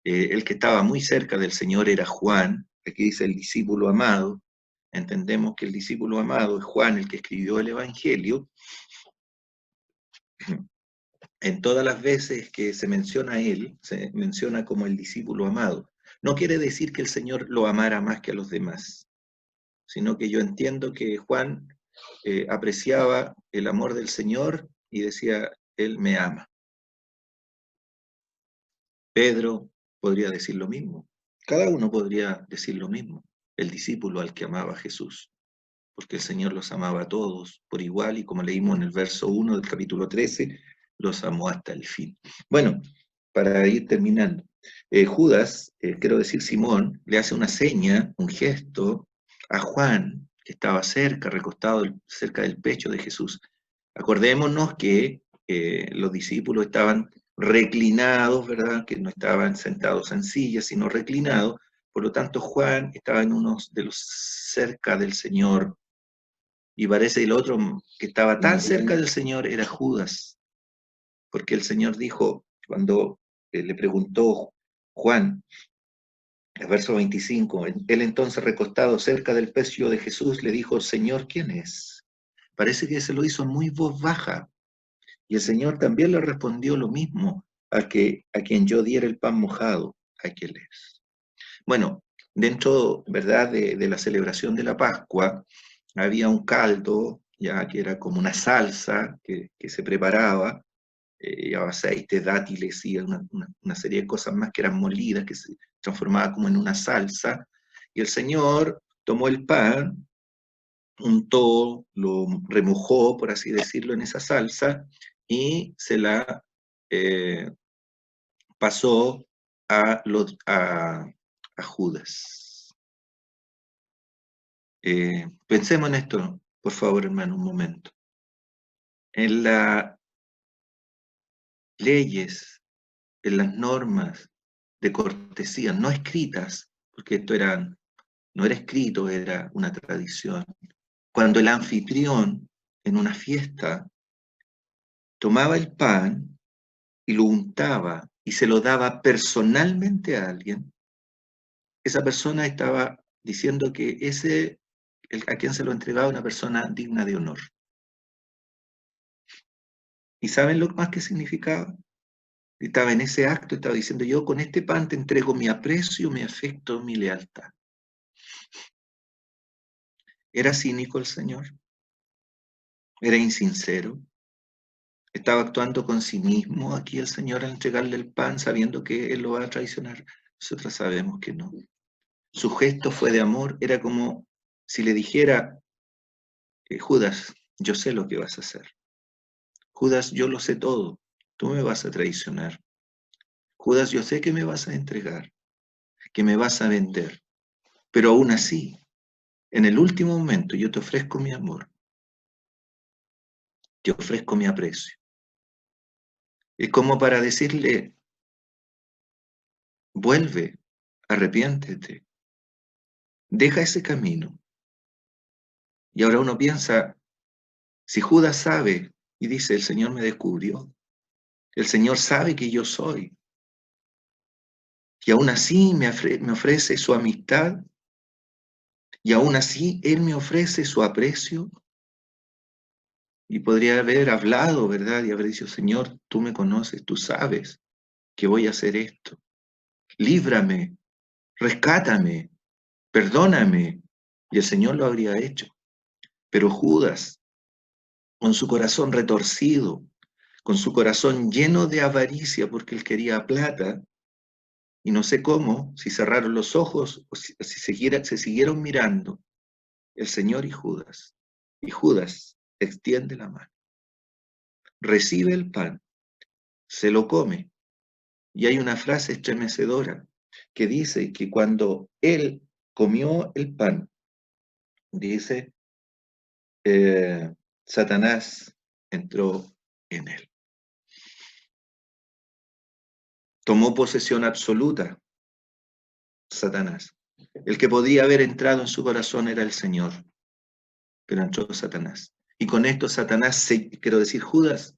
Speaker 1: El que estaba muy cerca del Señor era Juan, aquí dice el discípulo amado. Entendemos que el discípulo amado es Juan, el que escribió el Evangelio. En todas las veces que se menciona a él, se menciona como el discípulo amado. No quiere decir que el Señor lo amara más que a los demás, sino que yo entiendo que Juan apreciaba el amor del Señor y decía, Él me ama. Pedro podría decir lo mismo. Cada uno podría decir lo mismo. El discípulo al que amaba a Jesús, porque el Señor los amaba a todos por igual y como leímos en el verso 1 del capítulo 13, los amó hasta el fin. Bueno, para ir terminando, Judas, quiero decir Simón, le hace una seña, un gesto a Juan, que estaba cerca, recostado cerca del pecho de Jesús. Acordémonos que los discípulos estaban reclinados, ¿verdad? Que no estaban sentados en sillas, sino reclinados. Por lo tanto, Juan estaba en uno de los cerca del Señor. Y parece que el otro que estaba tan cerca del Señor era Judas. Porque el Señor dijo, cuando le preguntó Juan, el verso 25, él entonces recostado cerca del pecho de Jesús le dijo, Señor, ¿quién es? Parece que se lo hizo muy voz baja. Y el Señor también le respondió lo mismo, a quien yo diera el pan mojado, a quien es. Bueno, dentro, ¿verdad?, de la celebración de la Pascua, había un caldo, ya que era como una salsa que se preparaba, llevaba aceite, dátiles y una serie de cosas más que eran molidas, que se transformaba como en una salsa, y el Señor tomó el pan, untó, lo remojó, por así decirlo, en esa salsa, y se la pasó a Judas. Pensemos en esto, por favor, hermano, un momento. En las leyes, en las normas de cortesía no escritas, porque esto no era escrito, era una tradición. Cuando el anfitrión en una fiesta tomaba el pan y lo untaba y se lo daba personalmente a alguien, esa persona estaba diciendo que a quien se lo entregaba una persona digna de honor. ¿Y saben lo más que significaba? Estaba en ese acto, estaba diciendo, yo con este pan te entrego mi aprecio, mi afecto, mi lealtad. ¿Era cínico el Señor? ¿Era insincero? ¿Estaba actuando con sí mismo aquí el Señor al entregarle el pan sabiendo que Él lo va a traicionar? Nosotros sabemos que no. Su gesto fue de amor, era como si le dijera, Judas, yo sé lo que vas a hacer. Judas, yo lo sé todo, tú me vas a traicionar. Judas, yo sé que me vas a entregar, que me vas a vender, pero aún así, en el último momento yo te ofrezco mi amor, te ofrezco mi aprecio. Es como para decirle, vuelve, arrepiéntete, deja ese camino. Y ahora uno piensa, si Judas sabe y dice, el Señor me descubrió, el Señor sabe que yo soy, y aún así me ofrece su amistad, y aún así Él me ofrece su aprecio, y podría haber hablado, ¿verdad? Y haber dicho, Señor, tú me conoces, tú sabes que voy a hacer esto. Líbrame, rescátame, perdóname. Y el Señor lo habría hecho. Pero Judas, con su corazón retorcido, con su corazón lleno de avaricia porque él quería plata, y no sé cómo, si cerraron los ojos o si se siguieron mirando, el Señor y Judas. Y Judas extiende la mano, recibe el pan, se lo come. Y hay una frase estremecedora que dice que cuando él comió el pan, dice, Satanás entró en él. Tomó posesión absoluta Satanás. El que podía haber entrado en su corazón era el Señor, pero entró Satanás. Y con esto Satanás, quiero decir, Judas,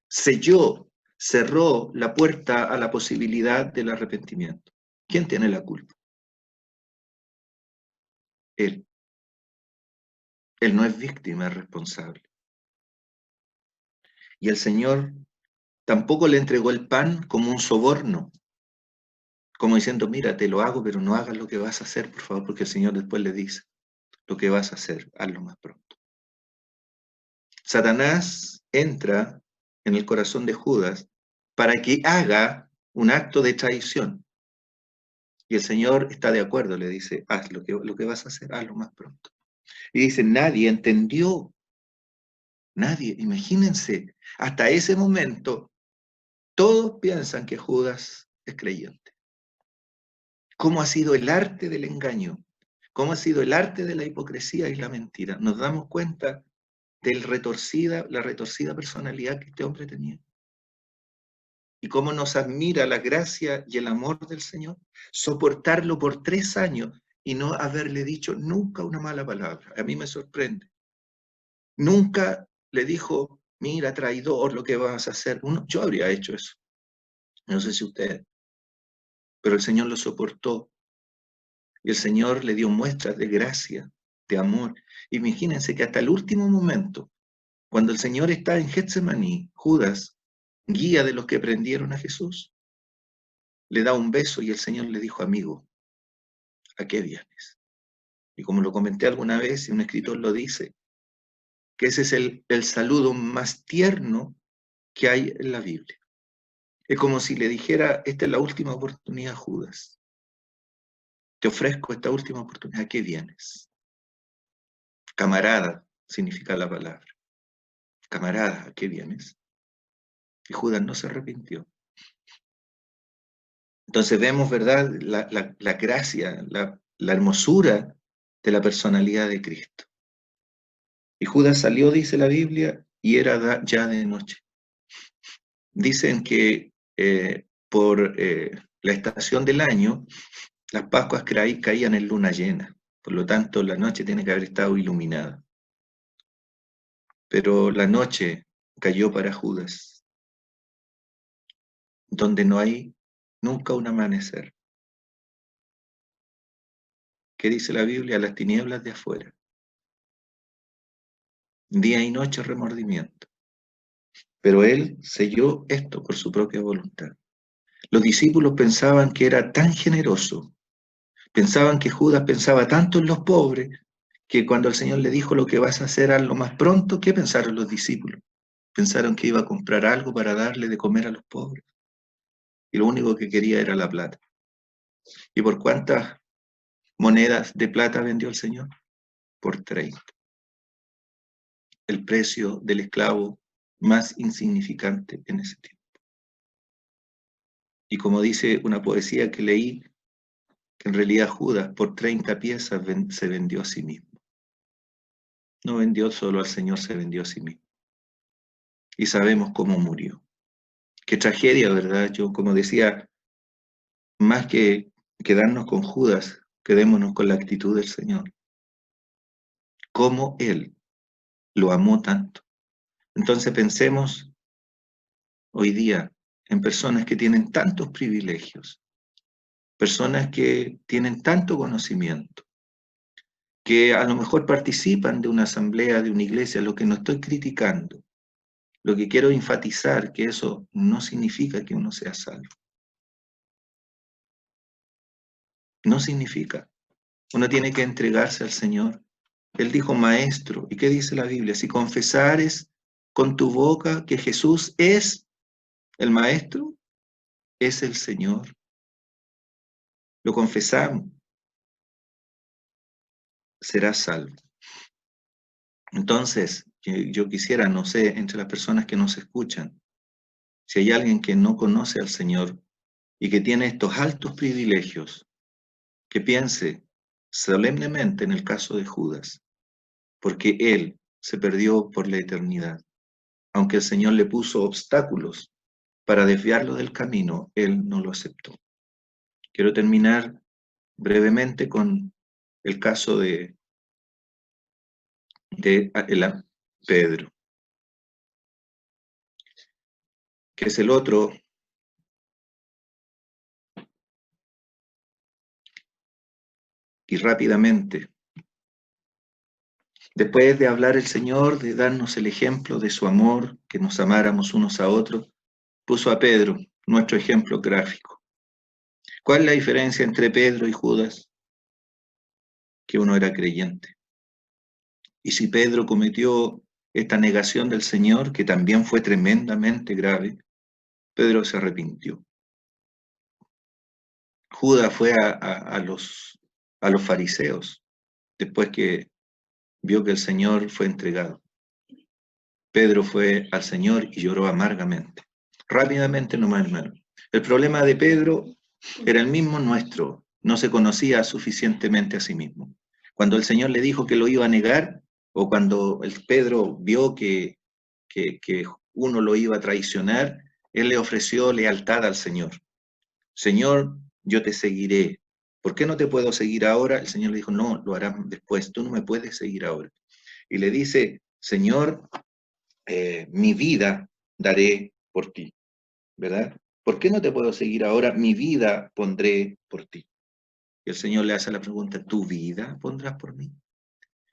Speaker 1: selló cerró la puerta a la posibilidad del arrepentimiento. ¿Quién tiene la culpa? Él. Él no es víctima, es responsable. Y el Señor tampoco le entregó el pan como un soborno, como diciendo, mira, te lo hago, pero no hagas lo que vas a hacer, por favor, porque el Señor después le dice, lo que vas a hacer, hazlo más pronto. Satanás entra en el corazón de Judas para que haga un acto de traición. Y el Señor está de acuerdo, le dice, haz lo que vas a hacer, hazlo más pronto. Y dice, nadie entendió, nadie, imagínense, hasta ese momento, todos piensan que Judas es creyente. ¿Cómo ha sido el arte del engaño? ¿Cómo ha sido el arte de la hipocresía y la mentira? Nos damos cuenta de la retorcida personalidad que este hombre tenía. Y cómo nos admira la gracia y el amor del Señor, soportarlo por 3 años y no haberle dicho nunca una mala palabra. A mí me sorprende. Nunca le dijo, mira, traidor, lo que vas a hacer. Yo habría hecho eso. No sé si usted, pero el Señor lo soportó. Y el Señor le dio muestras de gracia, de amor. Imagínense que hasta el último momento, cuando el Señor está en Getsemaní, Judas, guía de los que prendieron a Jesús, le da un beso y el Señor le dijo, amigo, ¿a qué vienes? Y como lo comenté alguna vez, y un escritor lo dice, que ese es el saludo más tierno que hay en la Biblia. Es como si le dijera, esta es la última oportunidad, Judas. Te ofrezco esta última oportunidad, ¿a qué vienes? Camarada significa la palabra. Camarada, ¿a qué vienes? Y Judas no se arrepintió. Entonces vemos, ¿verdad?, la gracia, la hermosura de la personalidad de Cristo. Y Judas salió, dice la Biblia, y era ya de noche. Dicen que por la estación del año, las Pascuas caían en luna llena. Por lo tanto, la noche tiene que haber estado iluminada. Pero la noche cayó para Judas, donde no hay nunca un amanecer. ¿Qué dice la Biblia? Las tinieblas de afuera. Día y noche remordimiento. Pero él selló esto por su propia voluntad. Los discípulos pensaban que era tan generoso, pensaban que Judas pensaba tanto en los pobres, que cuando el Señor le dijo lo que vas a hacer hazlo más pronto, ¿qué pensaron los discípulos? Pensaron que iba a comprar algo para darle de comer a los pobres. Y lo único que quería era la plata. ¿Y por cuántas monedas de plata vendió el Señor? Por 30. El precio del esclavo más insignificante en ese tiempo. Y como dice una poesía que leí, que en realidad Judas por 30 piezas se vendió a sí mismo. No vendió solo al Señor, se vendió a sí mismo. Y sabemos cómo murió. Qué tragedia, ¿verdad? Yo, como decía, más que quedarnos con Judas, quedémonos con la actitud del Señor. Cómo Él lo amó tanto. Entonces pensemos hoy día en personas que tienen tantos privilegios, personas que tienen tanto conocimiento, que a lo mejor participan de una asamblea, de una iglesia, lo que no estoy criticando. Lo que quiero enfatizar que eso no significa que uno sea salvo. No significa. Uno tiene que entregarse al Señor. Él dijo, maestro, ¿y qué dice la Biblia? Si confesares con tu boca que Jesús es el maestro, es el Señor. Lo confesamos, serás salvo. Entonces, yo quisiera, no sé, entre las personas que nos escuchan, si hay alguien que no conoce al Señor y que tiene estos altos privilegios, que piense solemnemente en el caso de Judas, porque él se perdió por la eternidad. Aunque el Señor le puso obstáculos para desviarlo del camino, él no lo aceptó. Quiero terminar brevemente con el caso de Pedro. que es el otro. Y rápidamente, después de hablar el Señor, de darnos el ejemplo de su amor, que nos amáramos unos a otros, puso a Pedro, nuestro ejemplo gráfico. ¿Cuál es la diferencia entre Pedro y Judas? Que uno era creyente. Y si Pedro cometió esta negación del Señor, que también fue tremendamente grave, Pedro se arrepintió. Judas fue a los fariseos después que vio que el Señor fue entregado. Pedro fue al Señor y lloró amargamente. Rápidamente nomás, hermano. El problema de Pedro era el mismo nuestro. No se conocía suficientemente a sí mismo. Cuando el Señor le dijo que lo iba a negar, o cuando Pedro vio que uno lo iba a traicionar, él le ofreció lealtad al Señor. Señor, yo te seguiré. ¿Por qué no te puedo seguir ahora? El Señor le dijo, no, lo harás después. Tú no me puedes seguir ahora. Y le dice, Señor, mi vida daré por ti, ¿verdad? ¿Por qué no te puedo seguir ahora? Mi vida pondré por ti. Y el Señor le hace la pregunta, ¿tu vida pondrás por mí?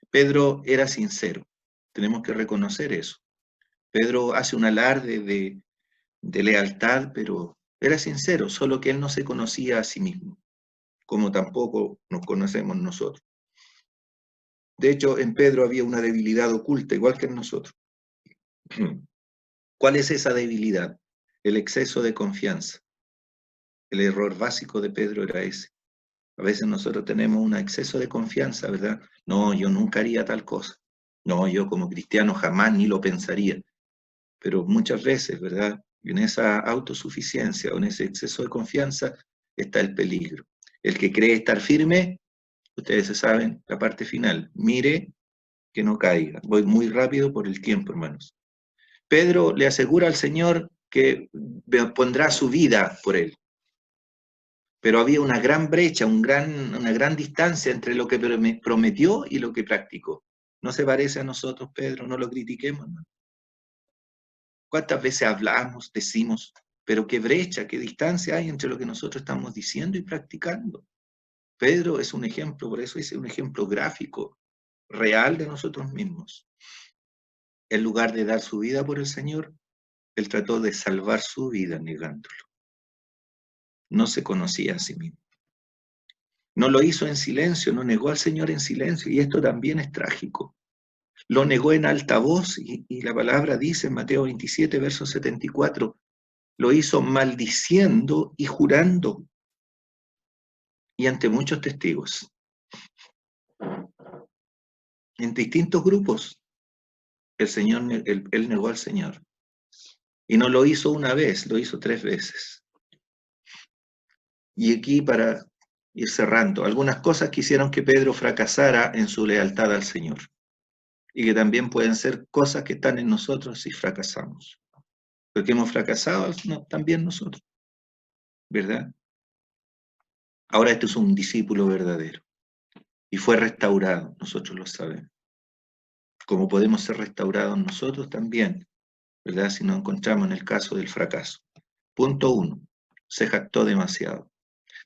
Speaker 1: Pedro era sincero, tenemos que reconocer eso. Pedro hace un alarde de lealtad, pero era sincero, solo que él no se conocía a sí mismo, como tampoco nos conocemos nosotros. De hecho, en Pedro había una debilidad oculta, igual que en nosotros. ¿Cuál es esa debilidad? El exceso de confianza. El error básico de Pedro era ese. A veces nosotros tenemos un exceso de confianza, ¿verdad? No, yo nunca haría tal cosa. No, yo como cristiano jamás ni lo pensaría. Pero muchas veces, ¿verdad? En esa autosuficiencia o en ese exceso de confianza está el peligro. El que cree estar firme, ustedes se saben, la parte final, mire que no caiga. Voy muy rápido por el tiempo, hermanos. Pedro le asegura al Señor que pondrá su vida por él. Pero había una gran brecha, una gran distancia entre lo que prometió y lo que practicó. ¿No se parece a nosotros, Pedro? No lo critiquemos, hermano. ¿Cuántas veces hablamos, decimos, pero qué brecha, qué distancia hay entre lo que nosotros estamos diciendo y practicando? Pedro es un ejemplo, por eso es un ejemplo gráfico, real de nosotros mismos. En lugar de dar su vida por el Señor, él trató de salvar su vida negándolo. No se conocía a sí mismo. No lo hizo en silencio, no negó al Señor en silencio, y esto también es trágico. Lo negó en alta voz, y la palabra dice en Mateo 27, verso 74, lo hizo maldiciendo y jurando, y ante muchos testigos, en distintos grupos. Él negó al Señor. Y no lo hizo una vez, lo hizo 3 veces. Y aquí, para ir cerrando, algunas cosas que hicieron que Pedro fracasara en su lealtad al Señor, y que también pueden ser cosas que están en nosotros si fracasamos. Porque hemos fracasado también nosotros, ¿verdad? Ahora este es un discípulo verdadero y fue restaurado, nosotros lo sabemos. Como podemos ser restaurados nosotros también, ¿verdad? Si nos encontramos en el caso del fracaso. Punto 1, se jactó demasiado.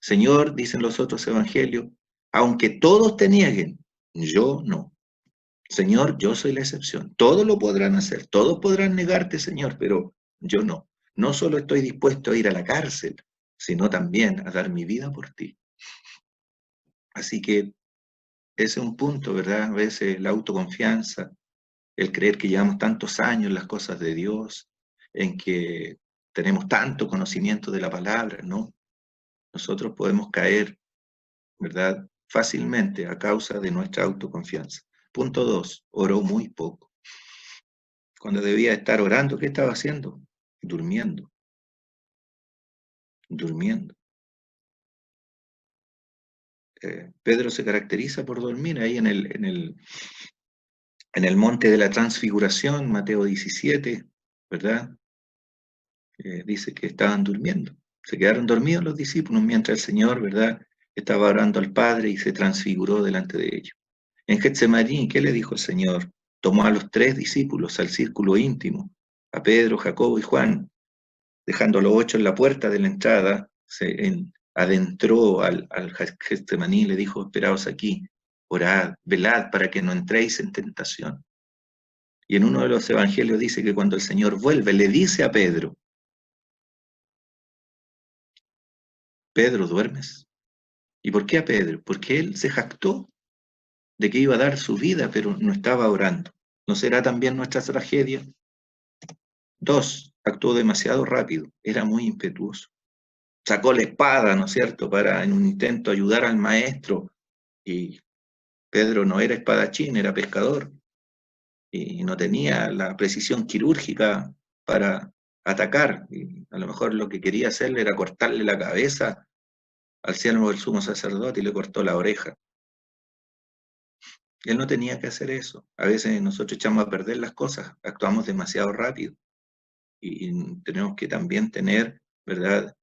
Speaker 1: Señor, dicen los otros evangelios, aunque todos te nieguen, yo no. Señor, yo soy la excepción. Todos lo podrán hacer, todos podrán negarte, Señor, pero yo no. No solo estoy dispuesto a ir a la cárcel, sino también a dar mi vida por ti. Así que ese es un punto, ¿verdad? A veces la autoconfianza, el creer que llevamos tantos años en las cosas de Dios, en que tenemos tanto conocimiento de la palabra, ¿no? Nosotros podemos caer, ¿verdad? Fácilmente a causa de nuestra autoconfianza. Punto 2, oró muy poco. Cuando debía estar orando, ¿qué estaba haciendo? Durmiendo. Durmiendo. Pedro se caracteriza por dormir ahí en el monte de la transfiguración, Mateo 17, ¿verdad? Dice que estaban durmiendo. Se quedaron dormidos los discípulos mientras el Señor, ¿verdad? Estaba orando al Padre y se transfiguró delante de ellos. En Getsemaní, ¿qué le dijo el Señor? Tomó a los 3 discípulos al círculo íntimo, a Pedro, Jacobo y Juan, dejando a los 8 en la puerta de la entrada, adentró al Getsemaní y le dijo, esperaos aquí, orad, velad para que no entréis en tentación. Y en uno de los evangelios dice que cuando el Señor vuelve, le dice a Pedro, Pedro, ¿duermes? ¿Y por qué a Pedro? Porque él se jactó de que iba a dar su vida, pero no estaba orando. ¿No será también nuestra tragedia? 2, actuó demasiado rápido, era muy impetuoso. Sacó la espada, ¿no es cierto?, para en un intento ayudar al maestro, y Pedro no era espadachín, era pescador, y no tenía la precisión quirúrgica para atacar, y a lo mejor lo que quería hacerle era cortarle la cabeza al siervo del sumo sacerdote y le cortó la oreja. Él no tenía que hacer eso. A veces nosotros echamos a perder las cosas, actuamos demasiado rápido, y tenemos que también tener, ¿verdad?,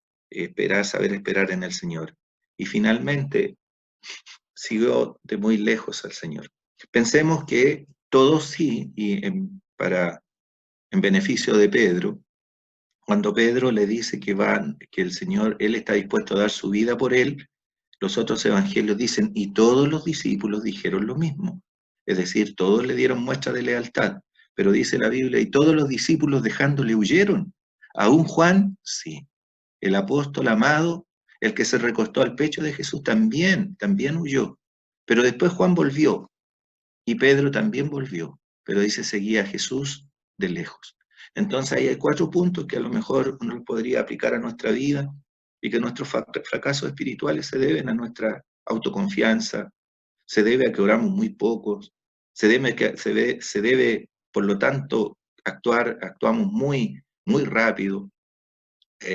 Speaker 1: saber esperar en el Señor. Y finalmente, siguió de muy lejos al Señor. Pensemos que todos sí, y en beneficio de Pedro, cuando Pedro le dice que el Señor, Él está dispuesto a dar su vida por él, los otros evangelios dicen, y todos los discípulos dijeron lo mismo. Es decir, todos le dieron muestra de lealtad, pero dice la Biblia, y todos los discípulos dejándole huyeron. Aún Juan, sí. El apóstol amado, el que se recostó al pecho de Jesús, también huyó. Pero después Juan volvió, y Pedro también volvió, pero dice, seguía a Jesús de lejos. Entonces ahí hay 4 puntos que a lo mejor uno podría aplicar a nuestra vida, y que nuestros fracasos espirituales se deben a nuestra autoconfianza, se debe a que oramos muy pocos, se debe, por lo tanto, actuamos muy rápido,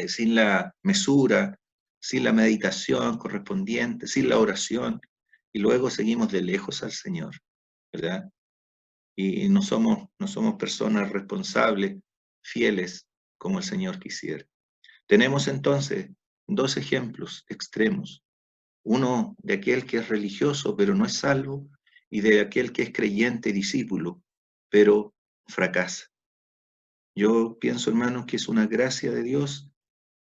Speaker 1: sin la mesura, sin la meditación correspondiente, sin la oración, y luego seguimos de lejos al Señor, ¿verdad? Y no somos personas responsables, fieles, como el Señor quisiera. Tenemos entonces 2 ejemplos extremos. Uno de aquel que es religioso, pero no es salvo, y de aquel que es creyente y discípulo, pero fracasa. Yo pienso, hermanos, que es una gracia de Dios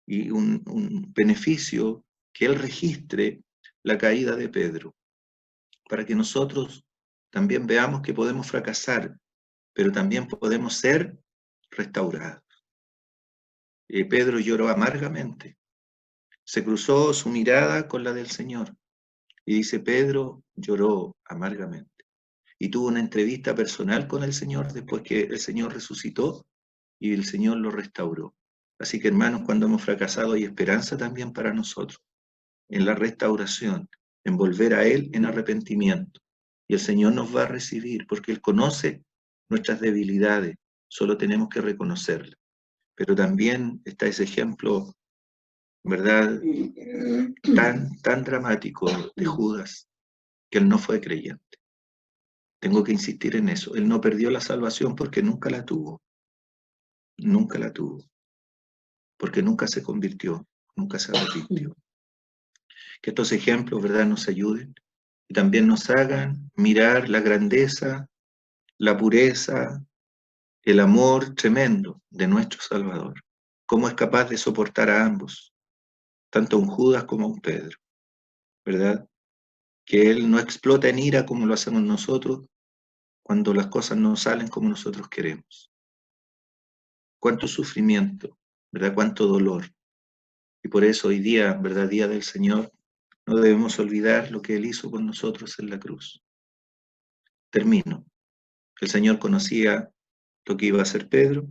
Speaker 1: y un beneficio que Él registre la caída de Pedro, para que nosotros también veamos que podemos fracasar, pero también podemos ser restaurados. Pedro lloró amargamente, se cruzó su mirada con la del Señor, y dice, Pedro lloró amargamente, y tuvo una entrevista personal con el Señor después que el Señor resucitó y el Señor lo restauró. Así que, hermanos, cuando hemos fracasado hay esperanza también para nosotros, en la restauración, en volver a Él en arrepentimiento. Y el Señor nos va a recibir porque Él conoce nuestras debilidades, solo tenemos que reconocerlas. Pero también está ese ejemplo, ¿verdad?, tan dramático de Judas, que él no fue creyente. Tengo que insistir en eso. Él no perdió la salvación porque nunca la tuvo. Nunca la tuvo. Porque nunca se convirtió, nunca se arrepintió. Que estos ejemplos, ¿verdad?, nos ayuden y también nos hagan mirar la grandeza, la pureza, el amor tremendo de nuestro Salvador. Cómo es capaz de soportar a ambos, tanto a un Judas como a un Pedro, ¿verdad? Que Él no explota en ira como lo hacemos nosotros cuando las cosas no salen como nosotros queremos. Cuánto sufrimiento, ¿verdad? Cuánto dolor. Y por eso hoy día, ¿verdad?, Día del Señor, no debemos olvidar lo que Él hizo con nosotros en la cruz. Termino. El Señor conocía lo que iba a hacer Pedro,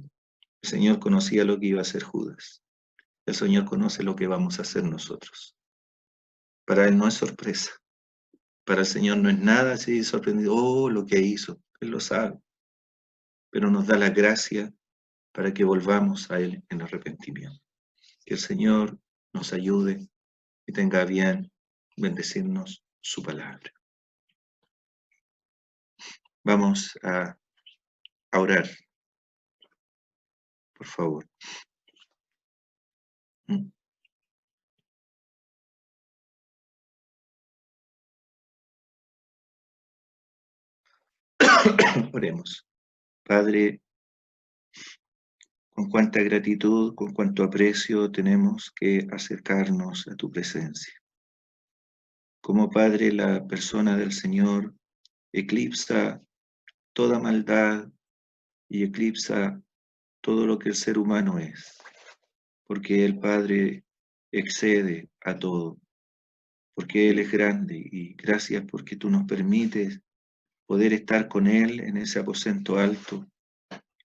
Speaker 1: el Señor conocía lo que iba a hacer Judas. El Señor conoce lo que vamos a hacer nosotros. Para Él no es sorpresa. Para el Señor no es nada así sorprendido, oh, lo que hizo. Él lo sabe. Pero nos da la gracia para que volvamos a Él en arrepentimiento. Que el Señor nos ayude y tenga bien bendecirnos su palabra. Vamos a orar, por favor. Oremos. Padre, con cuánta gratitud, con cuánto aprecio tenemos que acercarnos a tu presencia. Como Padre, la persona del Señor eclipsa toda maldad y eclipsa todo lo que el ser humano es, porque el Padre excede a todo, porque Él es grande, y gracias porque tú nos permites poder estar con Él en ese aposento alto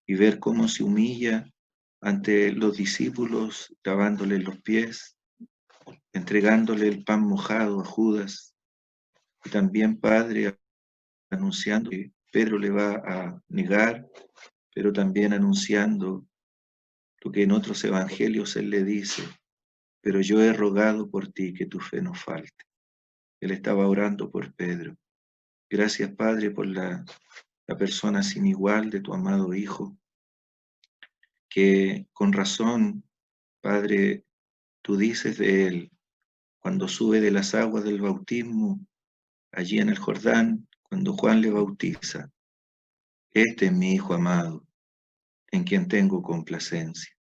Speaker 1: y ver cómo se humilla ante los discípulos, lavándole los pies, entregándole el pan mojado a Judas, y también, Padre, anunciando que Pedro le va a negar, pero también anunciando lo que en otros evangelios Él le dice: pero yo he rogado por ti que tu fe no falte. Él estaba orando por Pedro. Gracias, Padre, por la persona sin igual de tu amado Hijo, que con razón, Padre, tú dices de Él, cuando sube de las aguas del bautismo, allí en el Jordán, cuando Juan le bautiza: este es mi Hijo amado, en quien tengo complacencia.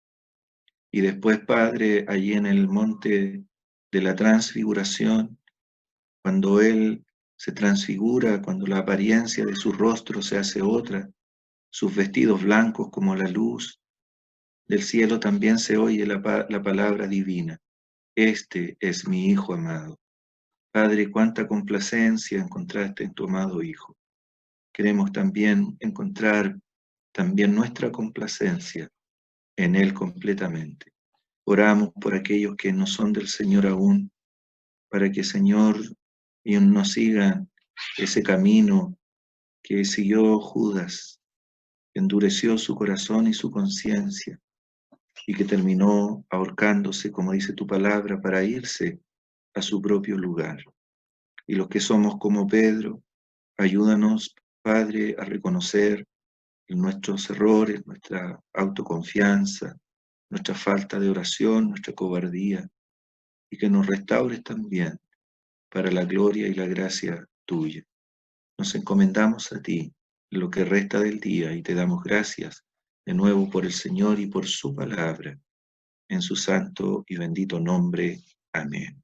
Speaker 1: Y después, Padre, allí en el monte de la transfiguración, cuando Él se transfigura, cuando la apariencia de su rostro se hace otra, sus vestidos blancos como la luz, del cielo también se oye la palabra divina: este es mi Hijo amado. Padre, cuánta complacencia encontraste en tu amado Hijo. Queremos también encontrar también nuestra complacencia en Él completamente. Oramos por aquellos que no son del Señor aún, para que, Señor, ellos no sigan ese camino que siguió Judas, que endureció su corazón y su conciencia, y que terminó ahorcándose, como dice tu palabra, para irse a su propio lugar. Y los que somos como Pedro, ayúdanos, Padre, a reconocer nuestros errores, nuestra autoconfianza, nuestra falta de oración, nuestra cobardía, y que nos restaures también para la gloria y la gracia tuya. Nos encomendamos a ti en lo que resta del día y te damos gracias de nuevo por el Señor y por su palabra, en su santo y bendito nombre. Amén.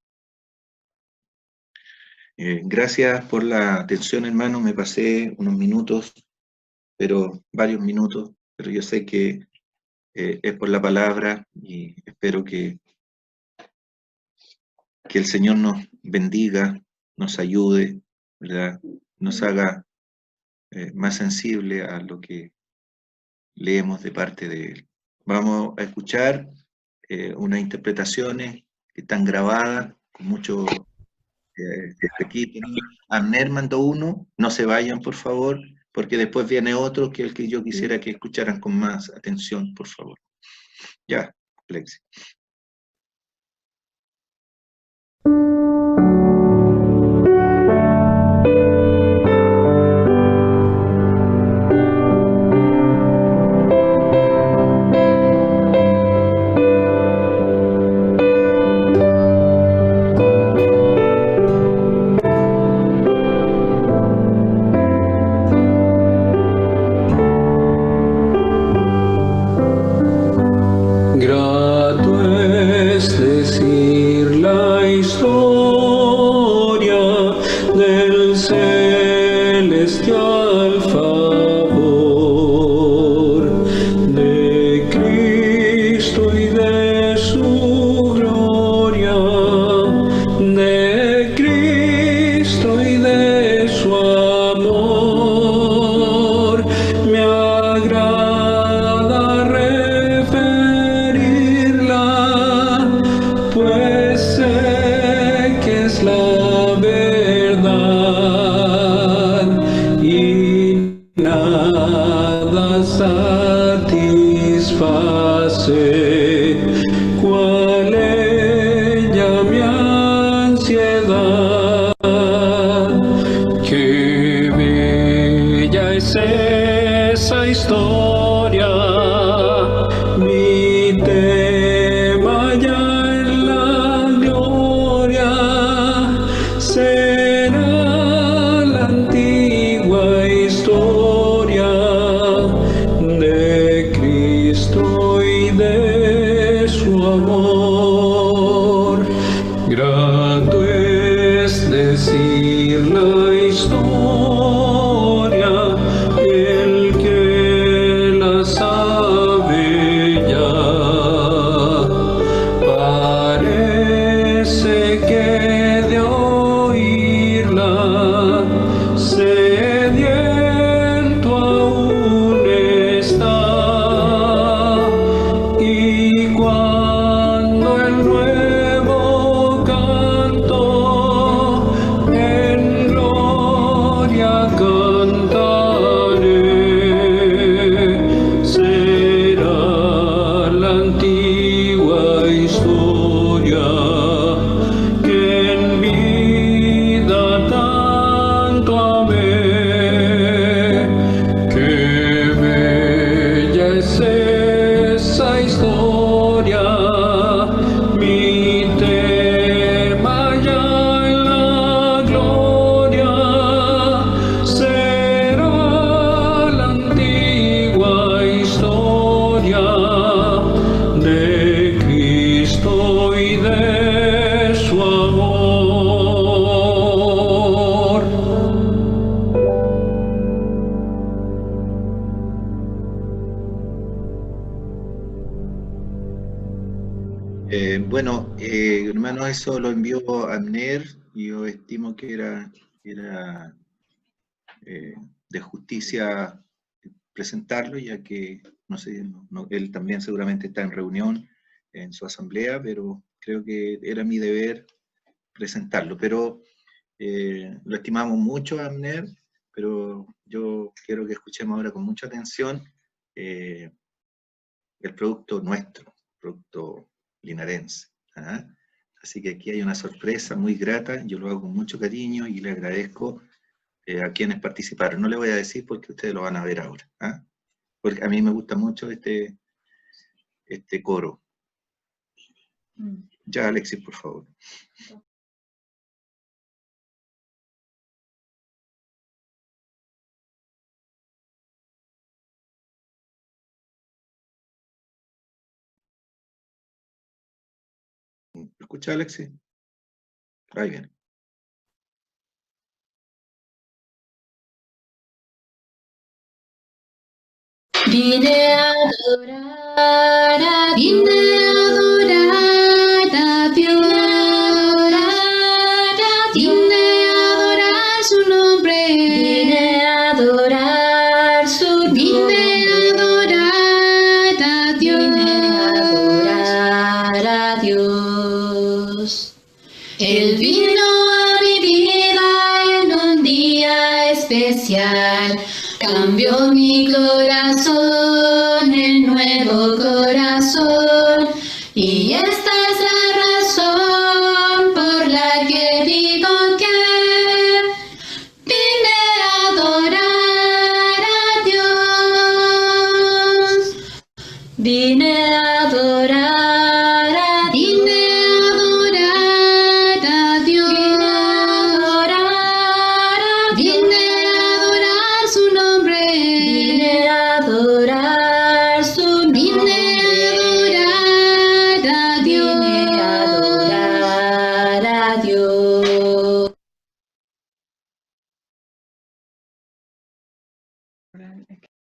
Speaker 1: Gracias por la atención, hermano. Me pasé unos minutos, varios minutos, pero yo sé que es por la palabra, y espero que el Señor nos bendiga, nos ayude, ¿verdad? Nos haga más sensible a lo que leemos de parte de Él. Vamos a escuchar unas interpretaciones que están grabadas con mucho equipo. Amner mandó uno, no se vayan, por favor, porque después viene otro que el que yo quisiera que escucharan con más atención, por favor. Ya, Lexi.
Speaker 2: Cristo y decir la historia, el que la sabe ya. Parece que de oírla sediento aún está, y cuando el nuevo canto en gloria cantaré, será la antigua historia que en vida tanto amé. Qué bella es esa historia, mi tema ya en la gloria, será la antigua historia de Cristo y de su amor.
Speaker 1: Bueno, hermano, eso lo envió Abner y yo estimo que era de justicia presentarlo, ya que, no sé, él también seguramente está en reunión en su asamblea, pero creo que era mi deber presentarlo. Pero lo estimamos mucho, Abner, pero yo quiero que escuchemos ahora con mucha atención el producto nuestro, producto linarense. ¿Ah? Así que aquí hay una sorpresa muy grata, yo lo hago con mucho cariño y le agradezco a quienes participaron. No le voy a decir porque ustedes lo van a ver ahora. ¿Ah? Porque a mí me gusta mucho este coro. Ya, Alexis, por favor. ¿Escucha, Alexis? Ahí viene.
Speaker 3: Vine a adorar a Dios, vine a adorar su nombre, vine a adorar su nombre, vine a adorar a Dios, vine a adorar a Dios. Él vino a mi vida en un día especial, cambió mi corazón.